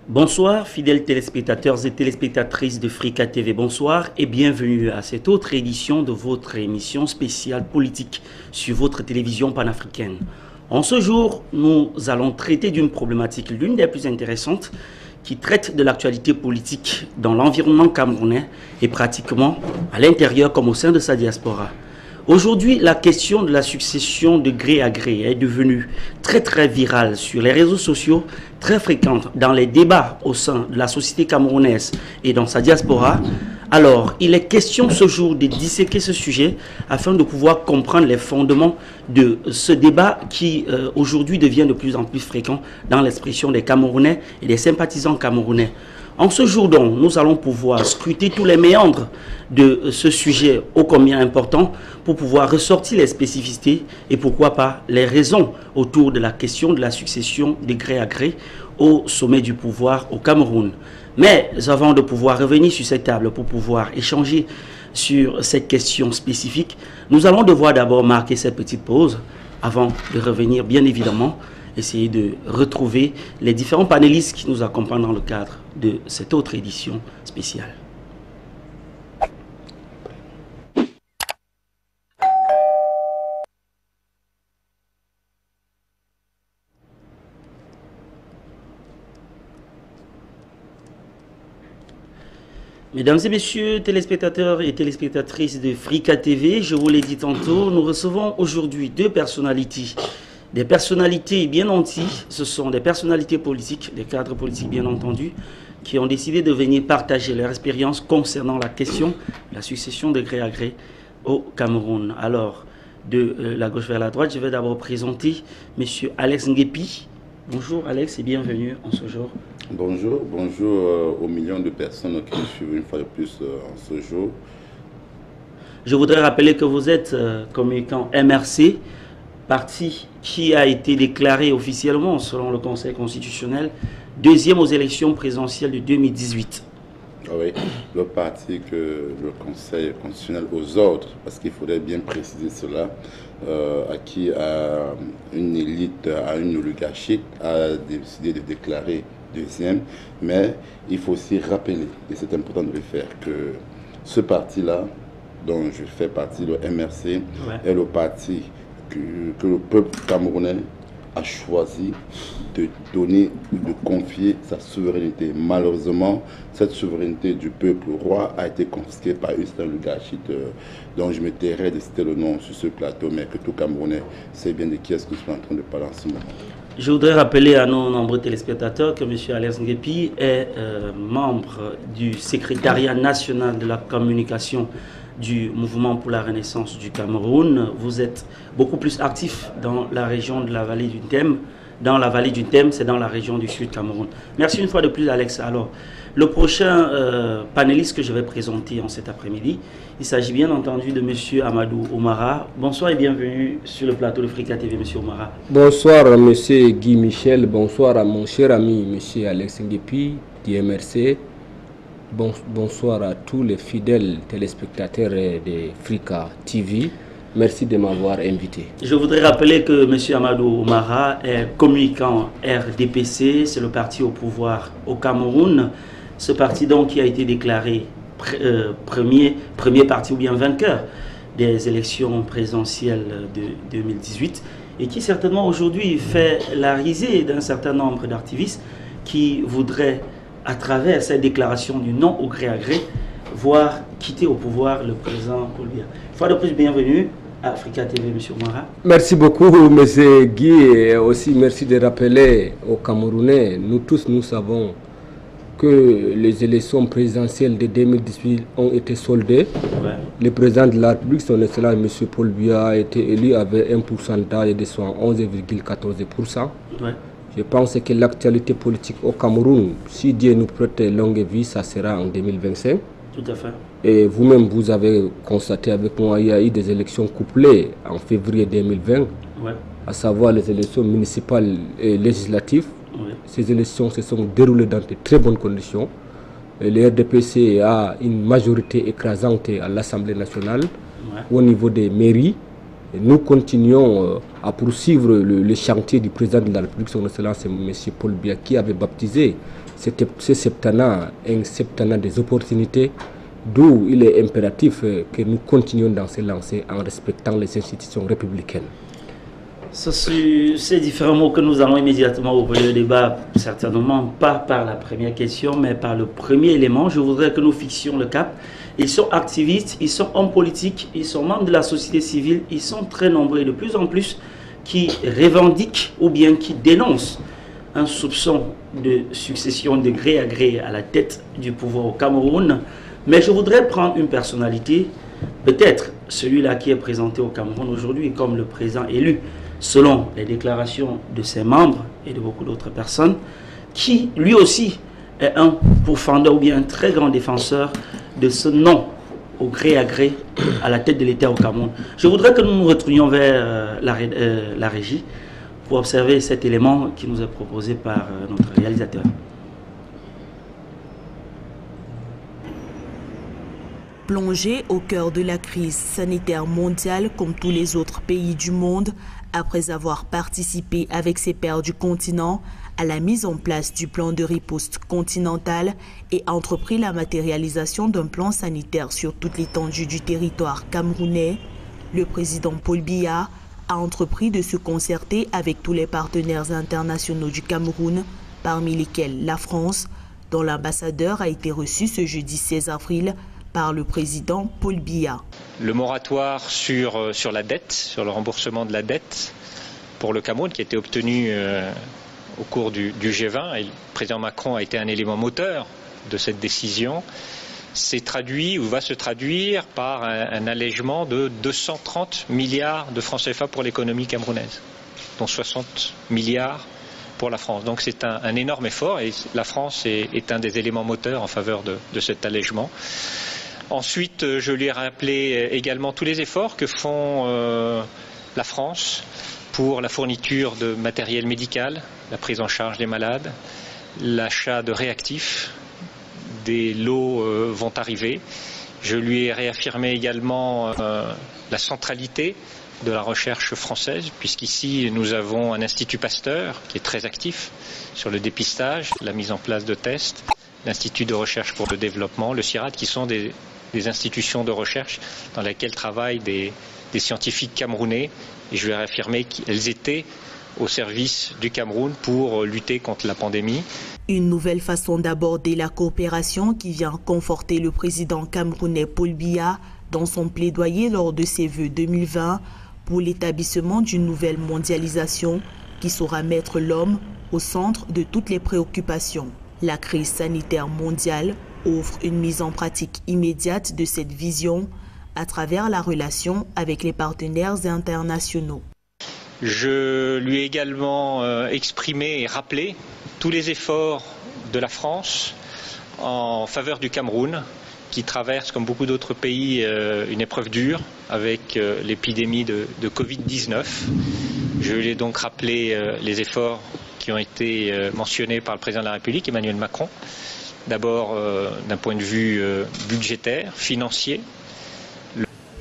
Bonsoir, fidèles téléspectateurs et téléspectatrices de Frika TV. Bonsoir et bienvenue à cette autre édition de votre émission spéciale politique sur votre télévision panafricaine. En ce jour, nous allons traiter d'une problématique l'une des plus intéressantes qui traite de l'actualité politique dans l'environnement camerounais et pratiquement à l'intérieur comme au sein de sa diaspora. Aujourd'hui, la question de la succession de gré à gré est devenue très virale sur les réseaux sociaux, très fréquente dans les débats au sein de la société camerounaise et dans sa diaspora. Alors, il est question ce jour de disséquer ce sujet afin de pouvoir comprendre les fondements de ce débat qui aujourd'hui devient de plus en plus fréquent dans l'expression des Camerounais et des sympathisants camerounais. En ce jour donc, nous allons pouvoir scruter tous les méandres de ce sujet ô combien important pour pouvoir ressortir les spécificités et pourquoi pas les raisons autour de la question de la succession de gré à gré au sommet du pouvoir au Cameroun. Mais avant de pouvoir revenir sur cette table pour pouvoir échanger sur cette question spécifique, nous allons devoir d'abord marquer cette petite pause avant de revenir bien évidemment essayer de retrouver les différents panélistes qui nous accompagnent dans le cadre de cette autre édition spéciale. Mesdames et messieurs, téléspectateurs et téléspectatrices de Frika TV, je vous l'ai dit tantôt, nous recevons aujourd'hui deux personnalités. Des personnalités bien nanties, ce sont des personnalités politiques, des cadres politiques bien entendus, qui ont décidé de venir partager leur expérience concernant la question de la succession de gré à gré au Cameroun. Alors, de la gauche vers la droite, je vais d'abord présenter M. Alex Nguepi. Bonjour Alex et bienvenue en ce jour. Bonjour, bonjour aux millions de personnes qui nous suivent une fois de plus en ce jour. Je voudrais rappeler que vous êtes communicant MRC, parti qui a été déclaré officiellement, selon le Conseil constitutionnel, deuxième aux élections présidentielles de 2018. Oui, le parti que le Conseil constitutionnel aux ordres, parce qu'il faudrait bien préciser cela, à qui a une élite, à une oligarchie, a décidé de déclarer deuxième, mais il faut aussi rappeler, et c'est important de le faire, que ce parti-là, dont je fais partie, le MRC, est le parti que le peuple camerounais a choisi de donner, de confier sa souveraineté. Malheureusement, cette souveraineté du peuple roi a été confisquée par une certaine oligarchie dont je me tairais de citer le nom sur ce plateau, mais que tout Camerounais sait bien de qui est-ce que je suis en train de parler en ce moment. Je voudrais rappeler à nos nombreux téléspectateurs que M. Alex Nguepi est membre du secrétariat national de la communication du mouvement pour la renaissance du Cameroun. Vous êtes beaucoup plus actif dans la région de la vallée du Thème. Dans la vallée du Thème, c'est dans la région du Sud Cameroun. Merci une fois de plus, Alex. Alors, le prochain panéliste que je vais présenter en cet après-midi, il s'agit bien entendu de M. Amadou Omara. Bonsoir et bienvenue sur le plateau de Frika TV, M. Omara. Bonsoir, M. Guy Michel. Bonsoir à mon cher ami, M. Alex Nguepi, du MRC. Bonsoir à tous les fidèles téléspectateurs de Frika TV. Merci de m'avoir invité. Je voudrais rappeler que M. Amadou Omara est communicant RDPC, c'est le parti au pouvoir au Cameroun. Ce parti donc qui a été déclaré premier parti ou bien vainqueur des élections présidentielles de 2018 et qui certainement aujourd'hui fait la risée d'un certain nombre d'activistes qui voudraient, à travers cette déclaration du non au gré à gré, voir quitter au pouvoir le président Paul Biya. Une fois de plus, bienvenue à Frika TV, M. Omara. Merci beaucoup, M. Guy, et aussi merci de rappeler aux Camerounais, nous tous nous savons que les élections présidentielles de 2018 ont été soldées. Ouais. Le président de la République, son excellence M. Paul Biya, a été élu avec un pourcentage de 11,14%. Ouais. Je pense que l'actualité politique au Cameroun, si Dieu nous prête longue vie, ça sera en 2025. Tout à fait. Et vous-même, vous avez constaté avec moi, il y a eu des élections couplées en février 2020, ouais, à savoir les élections municipales et législatives. Ouais. Ces élections se sont déroulées dans de très bonnes conditions. Et le RDPC a une majorité écrasante à l'Assemblée nationale, ouais, au niveau des mairies. Nous continuons à poursuivre le chantier du président de la République, son Excellence M. Paul Biya, qui avait baptisé ce septennat un septennat des opportunités, d'où il est impératif que nous continuions dans ces lancées en respectant les institutions républicaines. Ces différents mots que nous allons immédiatement ouvrir le débat, certainement pas par la première question, mais par le premier élément. Je voudrais que nous fixions le cap. Ils sont activistes, ils sont hommes politiques, ils sont membres de la société civile, ils sont très nombreux et de plus en plus qui revendiquent ou bien qui dénoncent un soupçon de succession de gré à gré à la tête du pouvoir au Cameroun. Mais je voudrais prendre une personnalité, peut-être celui-là qui est présenté au Cameroun aujourd'hui comme le président élu, selon les déclarations de ses membres et de beaucoup d'autres personnes, qui lui aussi est un pourfendeur ou bien un très grand défenseur de ce nom au gré à gré à la tête de l'État au Cameroun. Je voudrais que nous nous retournions vers la régie pour observer cet élément qui nous est proposé par notre réalisateur. Plongé au cœur de la crise sanitaire mondiale comme tous les autres pays du monde, après avoir participé avec ses pairs du continent à la mise en place du plan de riposte continental et entrepris la matérialisation d'un plan sanitaire sur toute l'étendue du territoire camerounais, le président Paul Biya a entrepris de se concerter avec tous les partenaires internationaux du Cameroun, parmi lesquels la France, dont l'ambassadeur a été reçu ce jeudi 16 avril par le président Paul Biya. Le moratoire sur la dette, sur le remboursement de la dette pour le Cameroun qui a été obtenu au cours du G20, et le président Macron a été un élément moteur de cette décision, s'est traduit ou va se traduire par un allègement de 230 milliards de francs CFA pour l'économie camerounaise, dont 60 milliards pour la France. Donc c'est un énorme effort et la France est un des éléments moteurs en faveur de cet allègement. Ensuite, je lui ai rappelé également tous les efforts que font la France pour la fourniture de matériel médical, la prise en charge des malades, l'achat de réactifs. Des lots vont arriver. Je lui ai réaffirmé également la centralité de la recherche française, puisqu'ici nous avons un Institut Pasteur qui est très actif sur le dépistage, la mise en place de tests, l'Institut de recherche pour le développement, le CIRAD, qui sont des institutions de recherche dans lesquelles travaillent des scientifiques camerounais. Et je lui ai réaffirmé qu'elles étaient au service du Cameroun pour lutter contre la pandémie. Une nouvelle façon d'aborder la coopération qui vient conforter le président camerounais Paul Biya dans son plaidoyer lors de ses vœux 2020 pour l'établissement d'une nouvelle mondialisation qui saura mettre l'homme au centre de toutes les préoccupations. La crise sanitaire mondiale offre une mise en pratique immédiate de cette vision à travers la relation avec les partenaires internationaux. Je lui ai également exprimé et rappelé tous les efforts de la France en faveur du Cameroun, qui traverse, comme beaucoup d'autres pays, une épreuve dure avec l'épidémie de Covid-19. Je lui ai donc rappelé les efforts qui ont été mentionnés par le président de la République, Emmanuel Macron. D'abord d'un point de vue budgétaire, financier.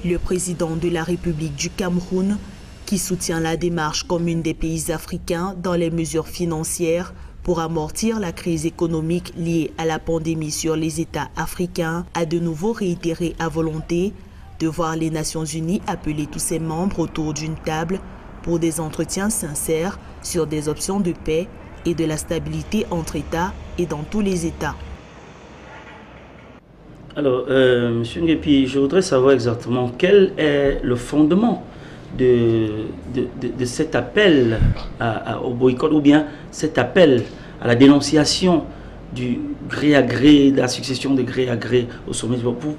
Le président de la République du Cameroun, qui soutient la démarche commune des pays africains dans les mesures financières pour amortir la crise économique liée à la pandémie sur les États africains, a de nouveau réitéré à volonté de voir les Nations Unies appeler tous ses membres autour d'une table pour des entretiens sincères sur des options de paix et de la stabilité entre États et dans tous les États. Alors, M. Nguepi, je voudrais savoir exactement quel est le fondement de cet appel au boycott ou bien cet appel à la dénonciation du gré à gré, de la succession de gré à gré au sommet.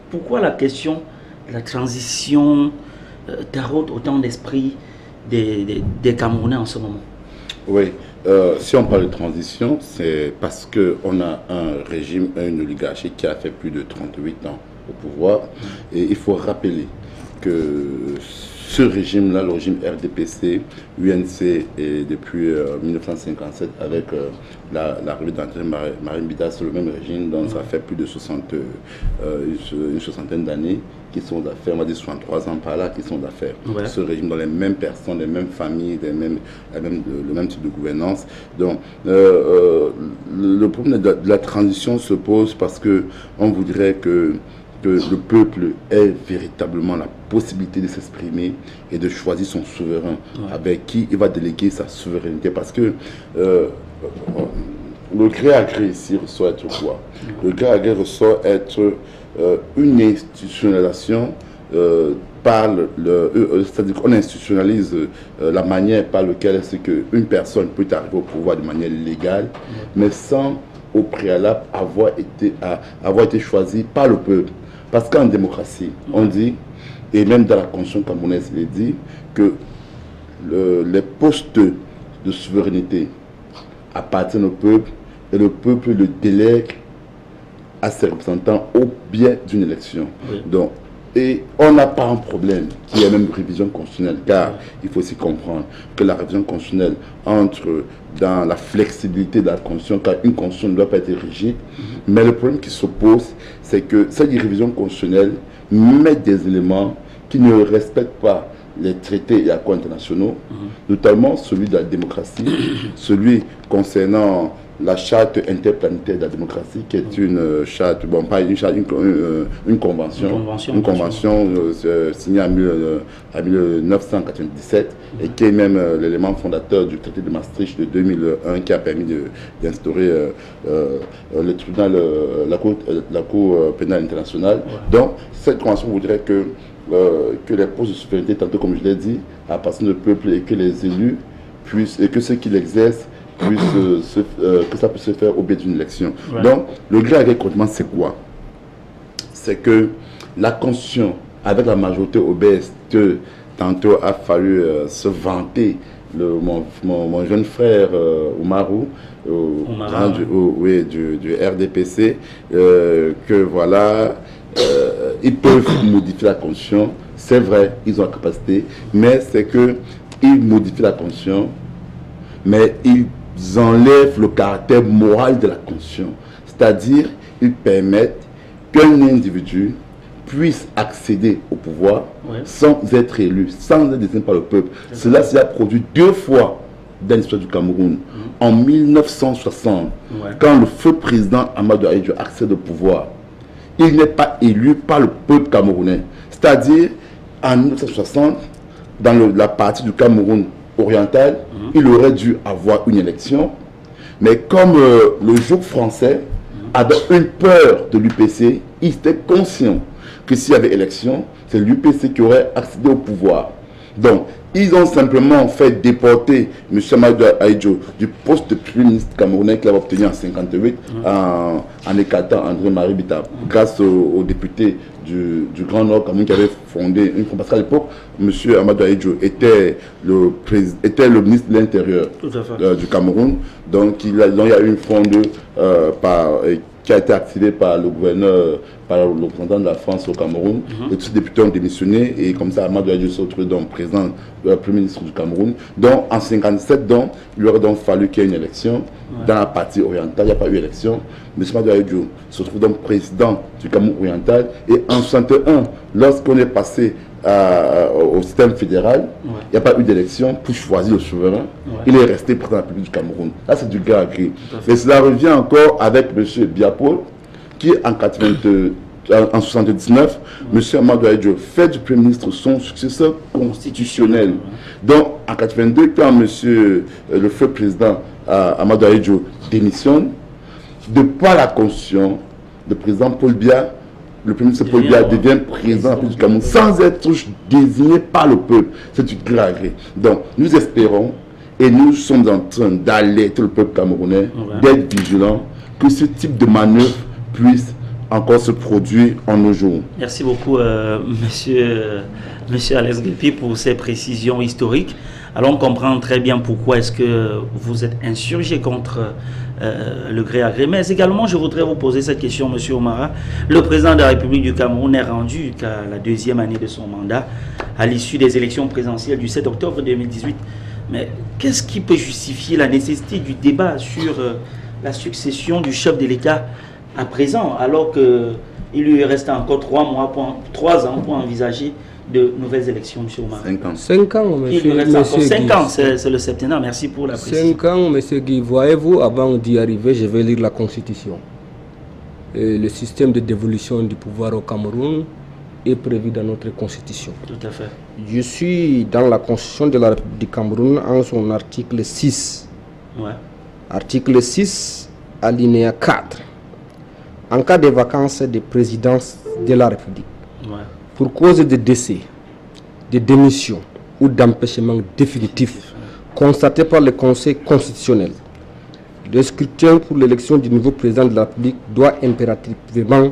Pourquoi la question de la transition taraude autant d'esprit des Camerounais en ce moment? Oui, si on parle de transition, c'est parce qu'on a un régime, une oligarchie qui a fait plus de 38 ans au pouvoir. Et il faut rappeler que ce régime-là, le régime RDPC, UNC, et depuis 1957, avec l'arrivée d'André Marine-Bida, c'est le même régime, donc ça fait plus de une soixantaine d'années qui sont d'affaires, on va dire 63 ans par là, qui sont d'affaires. Ouais. Ce régime, dans les mêmes personnes, les mêmes familles, le même type de gouvernance. Donc, le problème de la transition se pose parce qu'on voudrait que le peuple ait véritablement la possibilité de s'exprimer et de choisir son souverain, avec qui il va déléguer sa souveraineté. Parce que le gré à gré ici ressort être quoi? Le gré à gré ressort être une institutionnalisation c'est-à-dire qu'on institutionnalise la manière par laquelle une personne peut arriver au pouvoir de manière légale, mais sans au préalable avoir été choisi par le peuple. Parce qu'en démocratie, on dit, et même dans la Constitution camerounaise, il est dit que les postes de souveraineté appartiennent au peuple et le peuple le délègue à ses représentants au biais d'une élection. Oui. Donc, et on n'a pas un problème qui est même révision constitutionnelle, car il faut aussi comprendre que la révision constitutionnelle entre dans la flexibilité de la Constitution, car une Constitution ne doit pas être rigide. Mais le problème qui s'oppose, c'est que cette révision constitutionnelle met des éléments qui ne respectent pas les traités et accords internationaux, notamment celui de la démocratie, celui concernant la charte interplanétaire de la démocratie, qui est une charte, bon, pas une charte, une convention signée en 1997 et qui est même l'élément fondateur du traité de Maastricht de 2001 qui a permis d'instaurer le tribunal, la Cour pénale internationale. Donc, cette convention voudrait que les postes de souveraineté, tantôt comme je l'ai dit, appartiennent au peuple et que les élus puissent, et que ceux qui l'exercent, que ça puisse se faire au biais d'une élection. Ouais. Donc, le gré à gré concrètement, c'est quoi? C'est que la Constitution, avec la majorité obèse, que tantôt a fallu se vanter, mon jeune frère Oumarou, du RDPC, que voilà, ils peuvent modifier la Constitution. C'est vrai, ils ont la capacité, mais c'est qu'ils modifient la Constitution, mais ils enlèvent le caractère moral de la Constitution. C'est-à-dire, ils permettent qu'un individu puisse accéder au pouvoir sans être élu, sans être désigné par le peuple. Cela s'est produit 2 fois dans l'histoire du Cameroun. En 1960, quand le feu président Amadou Ahidjo accède au pouvoir, il n'est pas élu par le peuple camerounais. C'est-à-dire, en 1960, dans la partie du Cameroun oriental, il aurait dû avoir une élection, mais comme le joug français avait une peur de l'UPC, il était conscient que s'il y avait élection, c'est l'UPC qui aurait accédé au pouvoir. Donc, ils ont simplement fait déporter M. Amadou Ahidjo du poste de Premier ministre camerounais qu'il avait obtenu en 1958 en écartant André Marine-Bida grâce aux députés du Grand Nord Cameroun qui avait fondé une. Parce qu'à l'époque, M. Amadou Ahidjo était le ministre de l'Intérieur du Cameroun. Donc, il y a eu une fronde qui a été activée par le gouverneur, par le représentant de la France au Cameroun. Et tous les députés ont démissionné et comme ça, Amadou Ahidjo s'est retrouvé donc président, Premier ministre du Cameroun. Donc, en 1957, donc, il aurait donc fallu qu'il y ait une élection. Dans la partie orientale, il n'y a pas eu d'élection. M. Amadou Ahidjo se retrouve donc président du Cameroun oriental. Et en 1961, lorsqu'on est passé au système fédéral, il n'y a pas eu d'élection pour choisir le souverain. Il est resté président de la République du Cameroun. Là, c'est du gré à gré. Et cela revient encore avec M. Biapol, qui en 1979, M. Amadou Ahidjo fait du Premier ministre son successeur constitutionnel. Donc, en 1982, quand le feu président Amadou Ahidjo démissionne, de par la Constitution, le président Paul Biya, le Premier ministre Paul Biya devient président du Cameroun sans être désigné par le peuple. C'est du gré à gré. Donc, nous espérons et nous sommes en train d'alerter le peuple camerounais, d'être vigilants, que ce type de manœuvre puisse encore se produire en nos jours. Merci beaucoup, monsieur Alex Guelpi, pour ces précisions historiques. Alors on comprend très bien pourquoi est-ce que vous êtes insurgé contre le gré à gré. Mais également, je voudrais vous poser cette question, monsieur Oumarou. Le président de la République du Cameroun n'est rendu qu'à la 2e année de son mandat. à l'issue des élections présidentielles du 7 octobre 2018. Mais qu'est-ce qui peut justifier la nécessité du débat sur la succession du chef de l'État à présent, alors qu'il lui reste encore 3 ans pour envisager de nouvelles élections, M. Omar? 5 ans. 5 ans, Il lui reste encore 5 ans, c'est le septennat. Merci pour la précision. 5 ans, M. Guy. Voyez-vous, avant d'y arriver, je vais lire la Constitution. Le système de dévolution du pouvoir au Cameroun est prévu dans notre Constitution. Tout à fait. Je suis dans la Constitution de la République du Cameroun en son article 6. Ouais. Article 6, alinéa 4. En cas de vacances de présidence de la République, Ouais. pour cause de décès, de démission ou d'empêchement définitif constaté par le Conseil constitutionnel, le scrutin pour l'élection du nouveau président de la République doit impérativement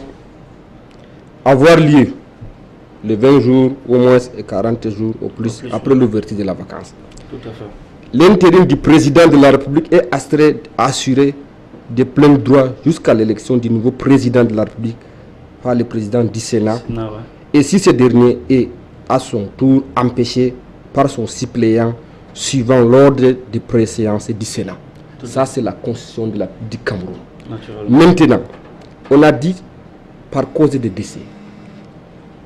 avoir lieu le 20 jours au moins et 40 jours au plus après l'ouverture de la vacance. Tout à fait. L'intérim du président de la République est assuré de plein droit jusqu'à l'élection du nouveau président de la République par le président du Sénat. Ouais. Et si ce dernier est à son tour empêché par son suppléant suivant l'ordre de préséance du Sénat. Ça, c'est la constitution du Cameroun. Maintenant, on a dit par cause de décès,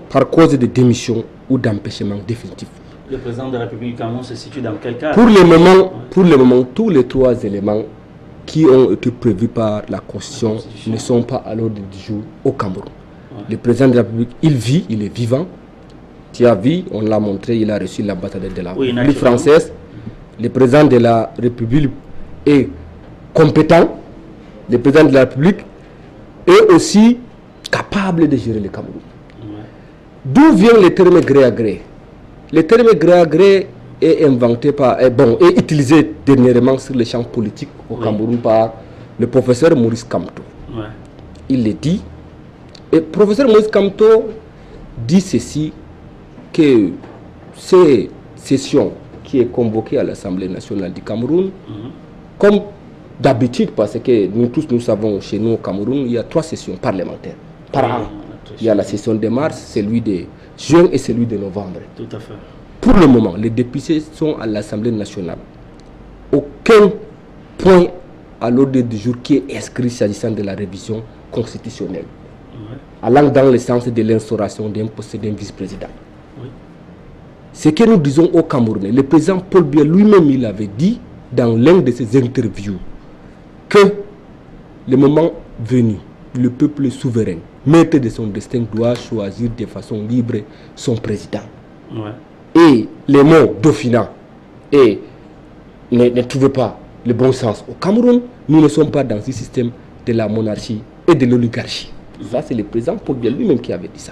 par cause de démission ou d'empêchement définitif. Le président de la République du Cameroun se situe dans quel cas? Pour le moment, tous les 3 éléments qui ont été prévus par la Constitution ne sont pas à l'ordre du jour au Cameroun. Ouais. Le président de la République, il est vivant. Tu as vu, on l'a montré, il a reçu l'ambassadeur de la République française. Le président de la République est compétent. Le président de la République est aussi capable de gérer le Cameroun. Ouais. D'où vient le terme gré à gré? Le terme gré à gré est inventé est utilisé dernièrement sur le champ politique au Cameroun par le professeur Maurice Kamto. Ouais. Il le dit. Et le professeur Maurice Kamto dit ceci, que ces sessions qui est convoquée à l'Assemblée nationale du Cameroun, comme d'habitude, parce que nous tous nous savons chez nous au Cameroun, il y a 3 sessions parlementaires par an. Il y a la session de mars, celui de juin et celui de novembre. Tout à fait. Pour le moment, les députés sont à l'Assemblée nationale. Aucun point à l'ordre du jour qui est inscrit s'agissant de la révision constitutionnelle, allant dans le sens de l'instauration d'un poste d'un vice-président. Oui. Ce que nous disons au Cameroun, le président Paul Biya lui-même, il avait dit dans l'un de ses interviews que le moment venu, le peuple souverain, maître de son destin, doit choisir de façon libre son président. Ouais. Et les mots Dauphinat ne trouvent pas le bon sens. Au Cameroun, nous ne sommes pas dans ce système de la monarchie et de l'oligarchie. Ça, c'est le président Paul Biya lui-même qui avait dit ça.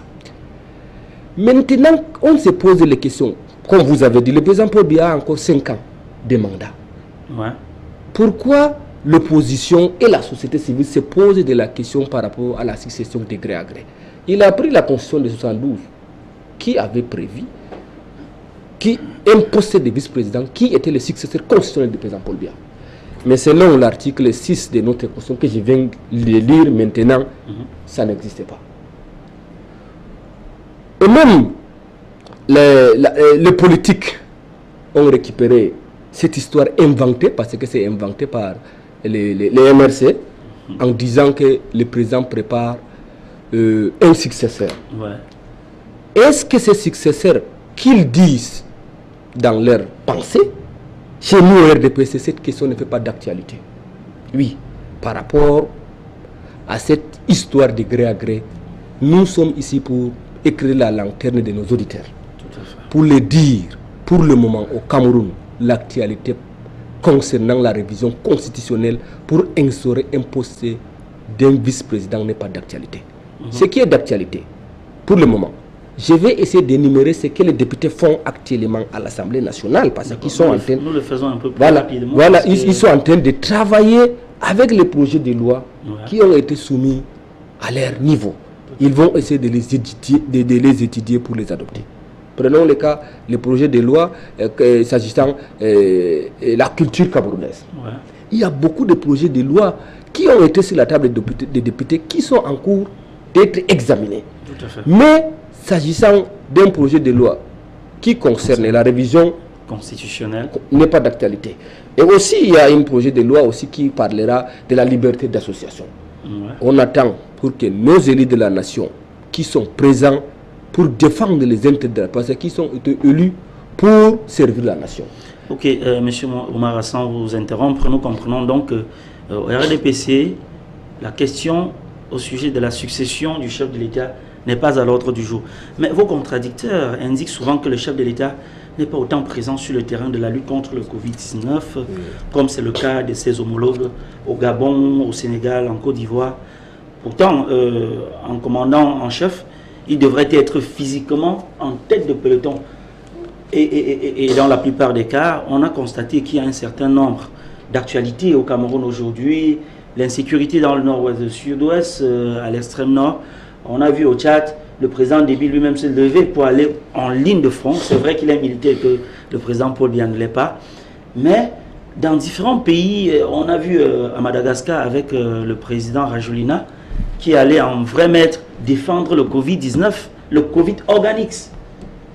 Maintenant, on se pose les questions. Comme vous avez dit, le président Paul Biya a encore 5 ans de mandat. Ouais. Pourquoi l'opposition et la société civile se posent de la question par rapport à la succession de gré à gré? Il a pris la constitution de 72 qui avait prévu un poste de vice-président qui était le successeur constitutionnel du président Paul Biya. Mais selon l'article 6 de notre constitution que je viens de lire maintenant, ça n'existait pas. Et même les politiques ont récupéré cette histoire inventée, parce que c'est inventé par les MRC, en disant que le président prépare un successeur. Ouais. Est-ce que ces successeurs qu'ils disent dans leur pensée, chez nous au RDPC, cette question ne fait pas d'actualité? Oui, par rapport à cette histoire de gré à gré, nous sommes ici pour éclairer la lanterne de nos auditeurs. Pour le dire, pour le moment au Cameroun, l'actualité concernant la révision constitutionnelle pour instaurer un poste d'un vice-président n'est pas d'actualité. Ce qui est d'actualité, pour le moment, je vais essayer d'énumérer ce que les députés font actuellement à l'Assemblée nationale, parce qu'ils sont en train... Nous le faisons un peu plus rapidement. Voilà, ils sont en train de travailler avec les projets de loi qui ont été soumis à leur niveau. Ils vont essayer de les étudier pour les adopter. Prenons le cas, les projets de loi s'agissant de la culture camerounaise. Ouais. Il y a beaucoup de projets de loi qui ont été sur la table des députés qui sont en cours d'être examinés. Mais s'agissant d'un projet de loi qui concerne la révision constitutionnelle n'est pas d'actualité. Et aussi, il y a un projet de loi aussi qui parlera de la liberté d'association. Ouais. On attend pour que nos élus de la nation qui sont présents pour défendre les intérêts de la nation, qui sont été élus pour servir la nation. Ok, monsieur Omar, sans vous interrompre, nous comprenons donc au RDPC, la question au sujet de la succession du chef de l'État n'est pas à l'ordre du jour. Mais vos contradicteurs indiquent souvent que le chef de l'État n'est pas autant présent sur le terrain de la lutte contre le Covid-19, comme c'est le cas de ses homologues au Gabon, au Sénégal, en Côte d'Ivoire. Pourtant, en commandant en chef, il devrait être physiquement en tête de peloton. Et dans la plupart des cas, on a constaté qu'il y a un certain nombre d'actualités au Cameroun aujourd'hui. L'insécurité dans le nord-ouest, le sud-ouest, à l'extrême nord. On a vu au Tchad le président Déby lui-même se lever pour aller en ligne de front. C'est vrai qu'il est militaire et que le président Paul Biya ne l'est pas. Mais dans différents pays, on a vu à Madagascar avec le président Rajolina qui allait en vrai maître défendre le Covid-19, le Covid organique.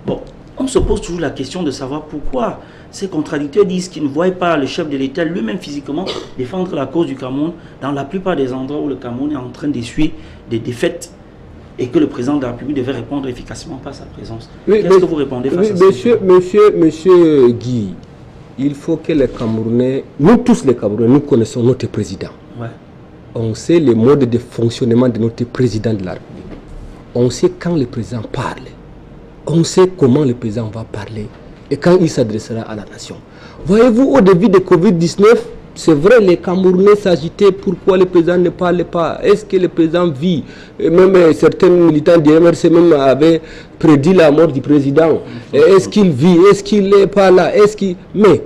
Bon, on se pose toujours la question de savoir pourquoi ces contradicteurs disent qu'ils ne voient pas le chef de l'État lui-même physiquement défendre la cause du Cameroun dans la plupart des endroits où le Cameroun est en train d'essuyer des défaites et que le président de la République devait répondre efficacement par sa présence. Oui, qu'est-ce que vous répondez face à ça? Monsieur Guy, il faut que les Camerounais, nous tous les Camerounais, nous connaissons notre président. Ouais. On sait les modes de fonctionnement de notre président de la République. On sait quand le président parle. On sait comment le président va parler et quand il s'adressera à la nation. Voyez-vous, au début de Covid-19, c'est vrai, les Camerounais s'agitaient pourquoi le président ne parlait pas. Est-ce que le président vit? Et même certains militants du MRC même avaient prédit la mort du président. Est-ce qu'il vit? Est-ce qu'il n'est pas là? Mais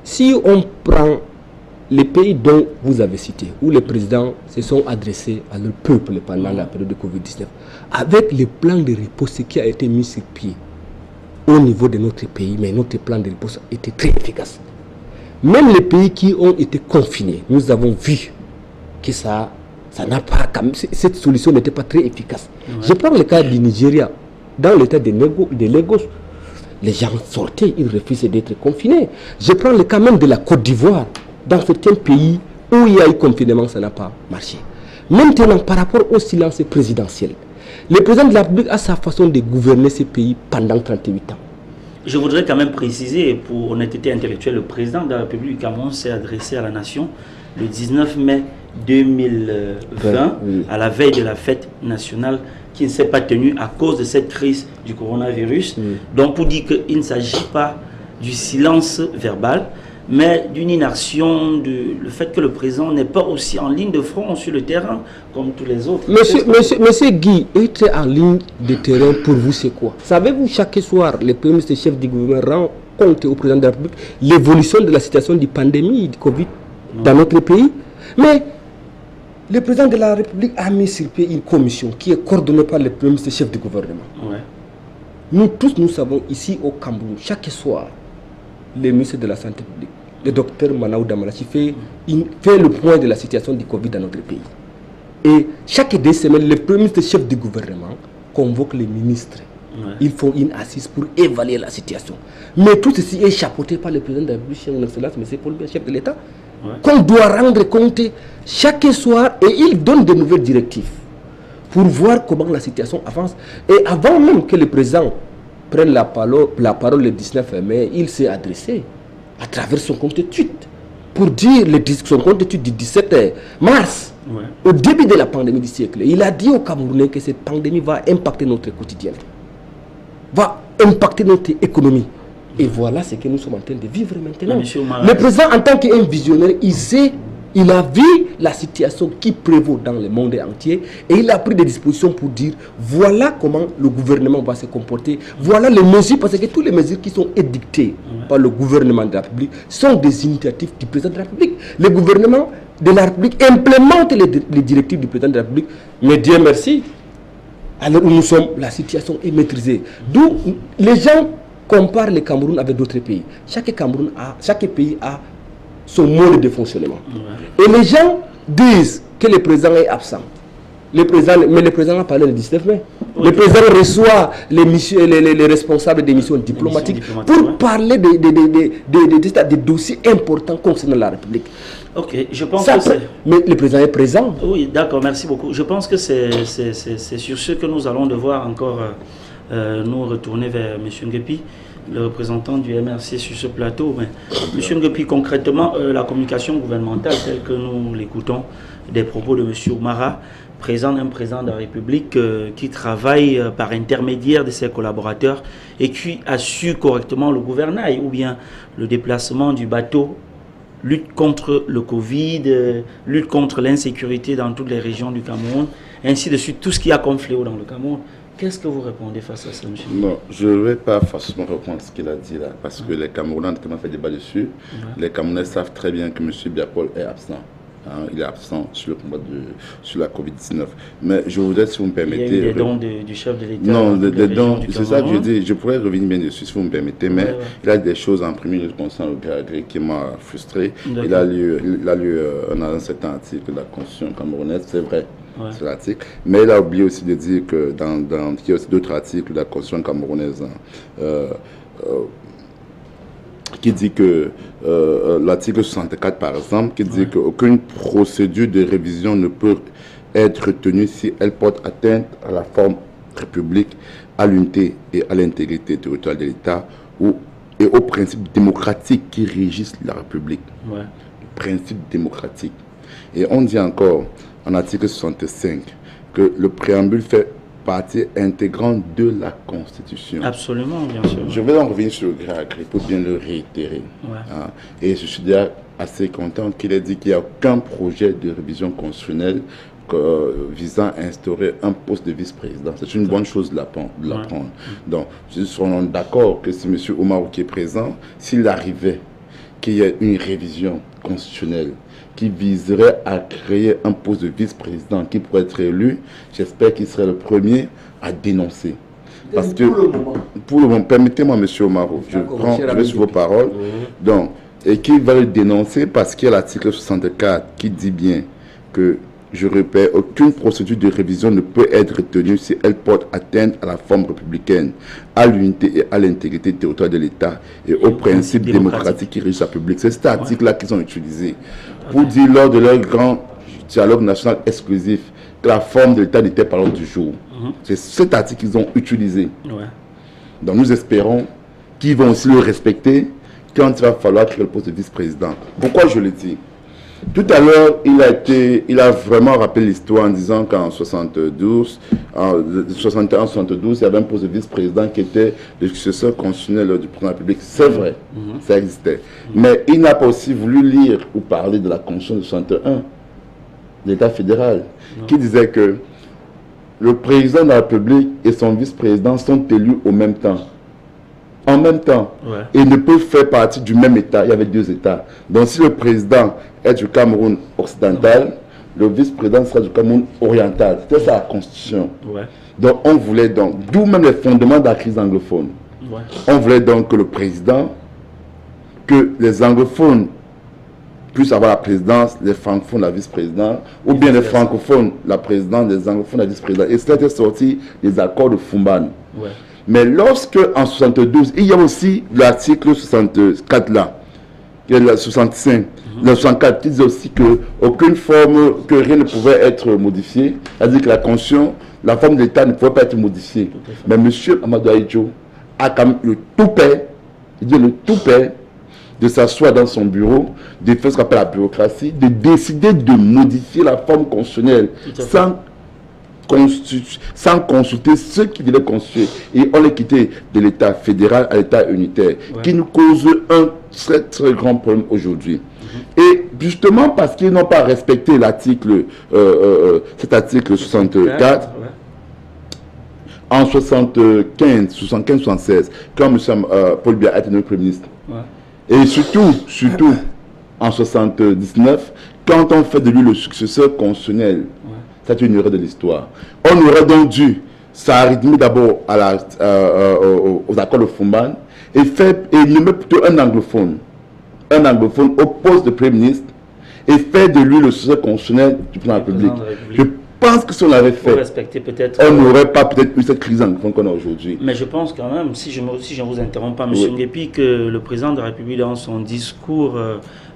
si on prend les pays dont vous avez cité, où les présidents se sont adressés à leur peuple pendant la période de Covid-19, avec le plan de riposte qui a été mis sur pied au niveau de notre pays, mais notre plan de riposte était très efficace. Même les pays qui ont été confinés, nous avons vu que ça n'a pas, cette solution n'était pas très efficace. Ouais. Je prends le cas du Nigeria. Dans l'état de Lagos, les gens sortaient, ils refusaient d'être confinés. Je prends le cas même de la Côte d'Ivoire. Dans certains pays où il y a eu confinement, ça n'a pas marché. Maintenant, par rapport au silence présidentiel, le président de la République a sa façon de gouverner ce pays pendant 38 ans. Je voudrais quand même préciser, pour honnêteté intellectuelle, le président de la République du Cameroun s'est adressé à la nation le 19 mai 2020, oui, à la veille de la fête nationale qui ne s'est pas tenue à cause de cette crise du coronavirus. Oui. Donc pour dire qu'il ne s'agit pas du silence verbal, mais d'une inaction, le fait que le président n'est pas aussi en ligne de front sur le terrain comme tous les autres. Monsieur Guy, être en ligne de terrain pour vous c'est quoi? Savez-vous, chaque soir, le premier ministre chef du gouvernement rend compte au président de la République l'évolution de la situation de pandémie de Covid dans notre pays? Mais le président de la République a mis sur pied une commission qui est coordonnée par le premier ministre chef du gouvernement. Ouais. Nous tous, nous savons ici au Cameroun, chaque soir, le ministre de la Santé publique, le docteur Manaou Damalachi fait le point de la situation du Covid dans notre pays. Et chaque 2 semaines, le premier ministre chef du gouvernement convoque les ministres. Ouais. Ils font une assise pour évaluer la situation. Mais tout ceci est chapeauté par le président de la République, son Excellence, M. Paul Biya, chef de l'État, ouais, qu'on doit rendre compte chaque soir et il donne de nouvelles directives pour voir comment la situation avance. Et avant même que le président prenne la parole le 19 mai, il s'est adressé à travers son compte tweet pour dire son compte tweet du 17 mars, ouais, au début de la pandémie du siècle. Il a dit aux Camerounais que cette pandémie va impacter notre quotidien, va impacter notre économie. Et voilà ce que nous sommes en train de vivre maintenant. Le président, en tant qu'un visionnaire, il a vu la situation qui prévaut dans le monde entier et il a pris des dispositions pour dire voilà comment le gouvernement va se comporter, voilà les mesures, parce que toutes les mesures qui sont édictées par le gouvernement de la République sont des initiatives du président de la République. Le gouvernement de la République implémente les directives du président de la République, mais Dieu merci, à l'heure où nous sommes, la situation est maîtrisée. D'où les gens comparent le Cameroun avec d'autres pays. Chaque pays a son mode de fonctionnement. Ouais. Et les gens disent que le président est absent. Le président a parlé le 19 mai. Oui. Le président reçoit les responsables des missions diplomatiques pour parler des dossiers importants concernant la République. Ok, je pense que c'est... Mais le président est présent. Oui, d'accord, merci beaucoup. Je pense que c'est sur ce que nous allons devoir encore nous retourner vers M. Nguepi, le représentant du MRC sur ce plateau. Mais, M. Nguepi, concrètement, la communication gouvernementale telle que nous l'écoutons des propos de M. Oumara, présent d'un président de la République qui travaille par intermédiaire de ses collaborateurs et qui assure correctement le gouvernail ou bien le déplacement du bateau, lutte contre le Covid, lutte contre l'insécurité dans toutes les régions du Cameroun, ainsi de suite, tout ce qui a comme fléau dans le Cameroun. Qu'est-ce que vous répondez face à ça, monsieur? Non, je ne vais pas forcément répondre à ce qu'il a dit là, parce que les Camerounais ont tellement fait débat dessus. Les Camerounais savent très bien que M. Biapol est absent. Hein, il est absent sur le combat sur la Covid-19. Mais je voudrais, si vous me permettez... Il y a eu des dons du chef de l'État. Non, des dons, c'est ça que je dis. Je pourrais revenir bien dessus, si vous me permettez, mais il a des choses en premier lieu concernant le Gré qui m'a frustré. Il a lu un certain article de la Constitution camerounaise, c'est vrai. Ouais. Sur l'article, mais il a oublié aussi de dire que il y a aussi d'autres articles de la Constitution camerounaise qui dit que l'article 64 par exemple, qui dit qu'aucune procédure de révision ne peut être tenue si elle porte atteinte à la forme république, à l'unité et à l'intégrité territoriale de l'État et aux principes démocratiques qui régissent la République. Ouais. Le principe démocratique. Et on dit encore en article 65 que le préambule fait partie intégrante de la Constitution. Absolument, bien sûr. Je vais en revenir sur le Gré pour bien le réitérer. Ouais. Hein. Et je suis déjà assez content qu'il ait dit qu'il n'y a aucun projet de révision constitutionnelle visant à instaurer un poste de vice-président. C'est une bonne chose de l'apprendre. Ouais. Donc, nous sommes d'accord que si M. Oumarou qui est présent, s'il arrivait qu'il y ait une révision constitutionnelle qui viserait à créer un poste de vice-président qui pourrait être élu, j'espère qu'il serait le premier à dénoncer. Parce que, pour le moment, permettez-moi, M. Oumarou, je vais sur vos paroles, donc, et qui va le dénoncer parce qu'il y a l'article 64 qui dit bien que, je répète, aucune procédure de révision ne peut être tenue si elle porte atteinte à la forme républicaine, à l'unité et à l'intégrité territoriale de l'État et aux principes démocratiques qui régissent la République. C'est cet article-là qu'ils ont utilisé pour dire lors de leur grand dialogue national exclusif que la forme de l'État n'était pas l'ordre du jour. C'est cet article qu'ils ont utilisé. Donc nous espérons qu'ils vont aussi le respecter quand il va falloir créer le poste de vice-président. Pourquoi je le dis? Tout à l'heure, il a vraiment rappelé l'histoire en disant qu'en 72, en 71-72, il y avait un poste de vice-président qui était le successeur constitutionnel du président de la République. C'est vrai, ça existait. Mais il n'a pas aussi voulu lire ou parler de la Constitution de 61, l'État fédéral, qui disait que le président de la République et son vice-président sont élus au même temps. En même temps, et ne peuvent faire partie du même État. Il y avait deux États. Donc si le président est du Cameroun occidental, le vice-président sera du Cameroun oriental. C'était ça la Constitution. Donc on voulait donc, d'où même les fondements de la crise anglophone. On voulait donc que le président, que les anglophones puissent avoir la présidence, les francophones la vice-présidence, ou bien les francophones la présidence, les anglophones la vice-présidence. Et cela était sorti des accords de Fumban. Mais lorsque, en 72, il y a aussi l'article 64 là, le 65, le 64 qui dit aussi qu'aucune forme, que rien ne pouvait être modifié, c'est-à-dire que la Constitution, la forme de l'État ne pouvait pas être modifiée. Mais M. Amadou Ahidjo a quand même le toupet, il dit le toupet, de s'asseoir dans son bureau, de faire ce qu'on appelle la bureaucratie, de décider de modifier la forme constitutionnelle sans consulter ceux qui devaient constituer. Et on les quitté de l'État fédéral à l'État unitaire, qui nous cause un très très grand problème aujourd'hui. Et justement parce qu'ils n'ont pas respecté l'article, cet article 64, en 75-76, quand M. Paul Biya était notre Premier ministre. Et surtout en 79, quand on fait de lui le successeur constitutionnel. C'est une erreur de l'histoire. On aurait donc dû s'arrêter d'abord aux accords de Fumban et nommer plutôt un anglophone au poste de Premier ministre et faire de lui le successeur constitutionnel du président de la République. Je pense que si on l'avait fait, on n'aurait pas peut-être eu cette crise anglophone qu'on a aujourd'hui. Mais je pense quand même, si je ne vous interromps pas, M. Nguépi, que le président de la République, dans son discours,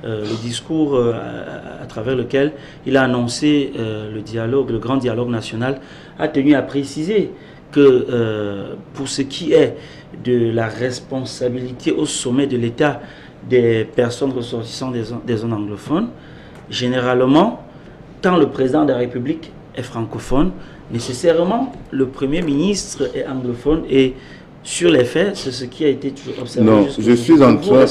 à travers lequel il a annoncé le grand dialogue national, a tenu à préciser que pour ce qui est de la responsabilité au sommet de l'État des personnes ressortissantes des zones anglophones, généralement, quand le président de la République est francophone, nécessairement le Premier ministre est anglophone, et sur les faits, c'est ce qui a été toujours observé. Non, je suis en train...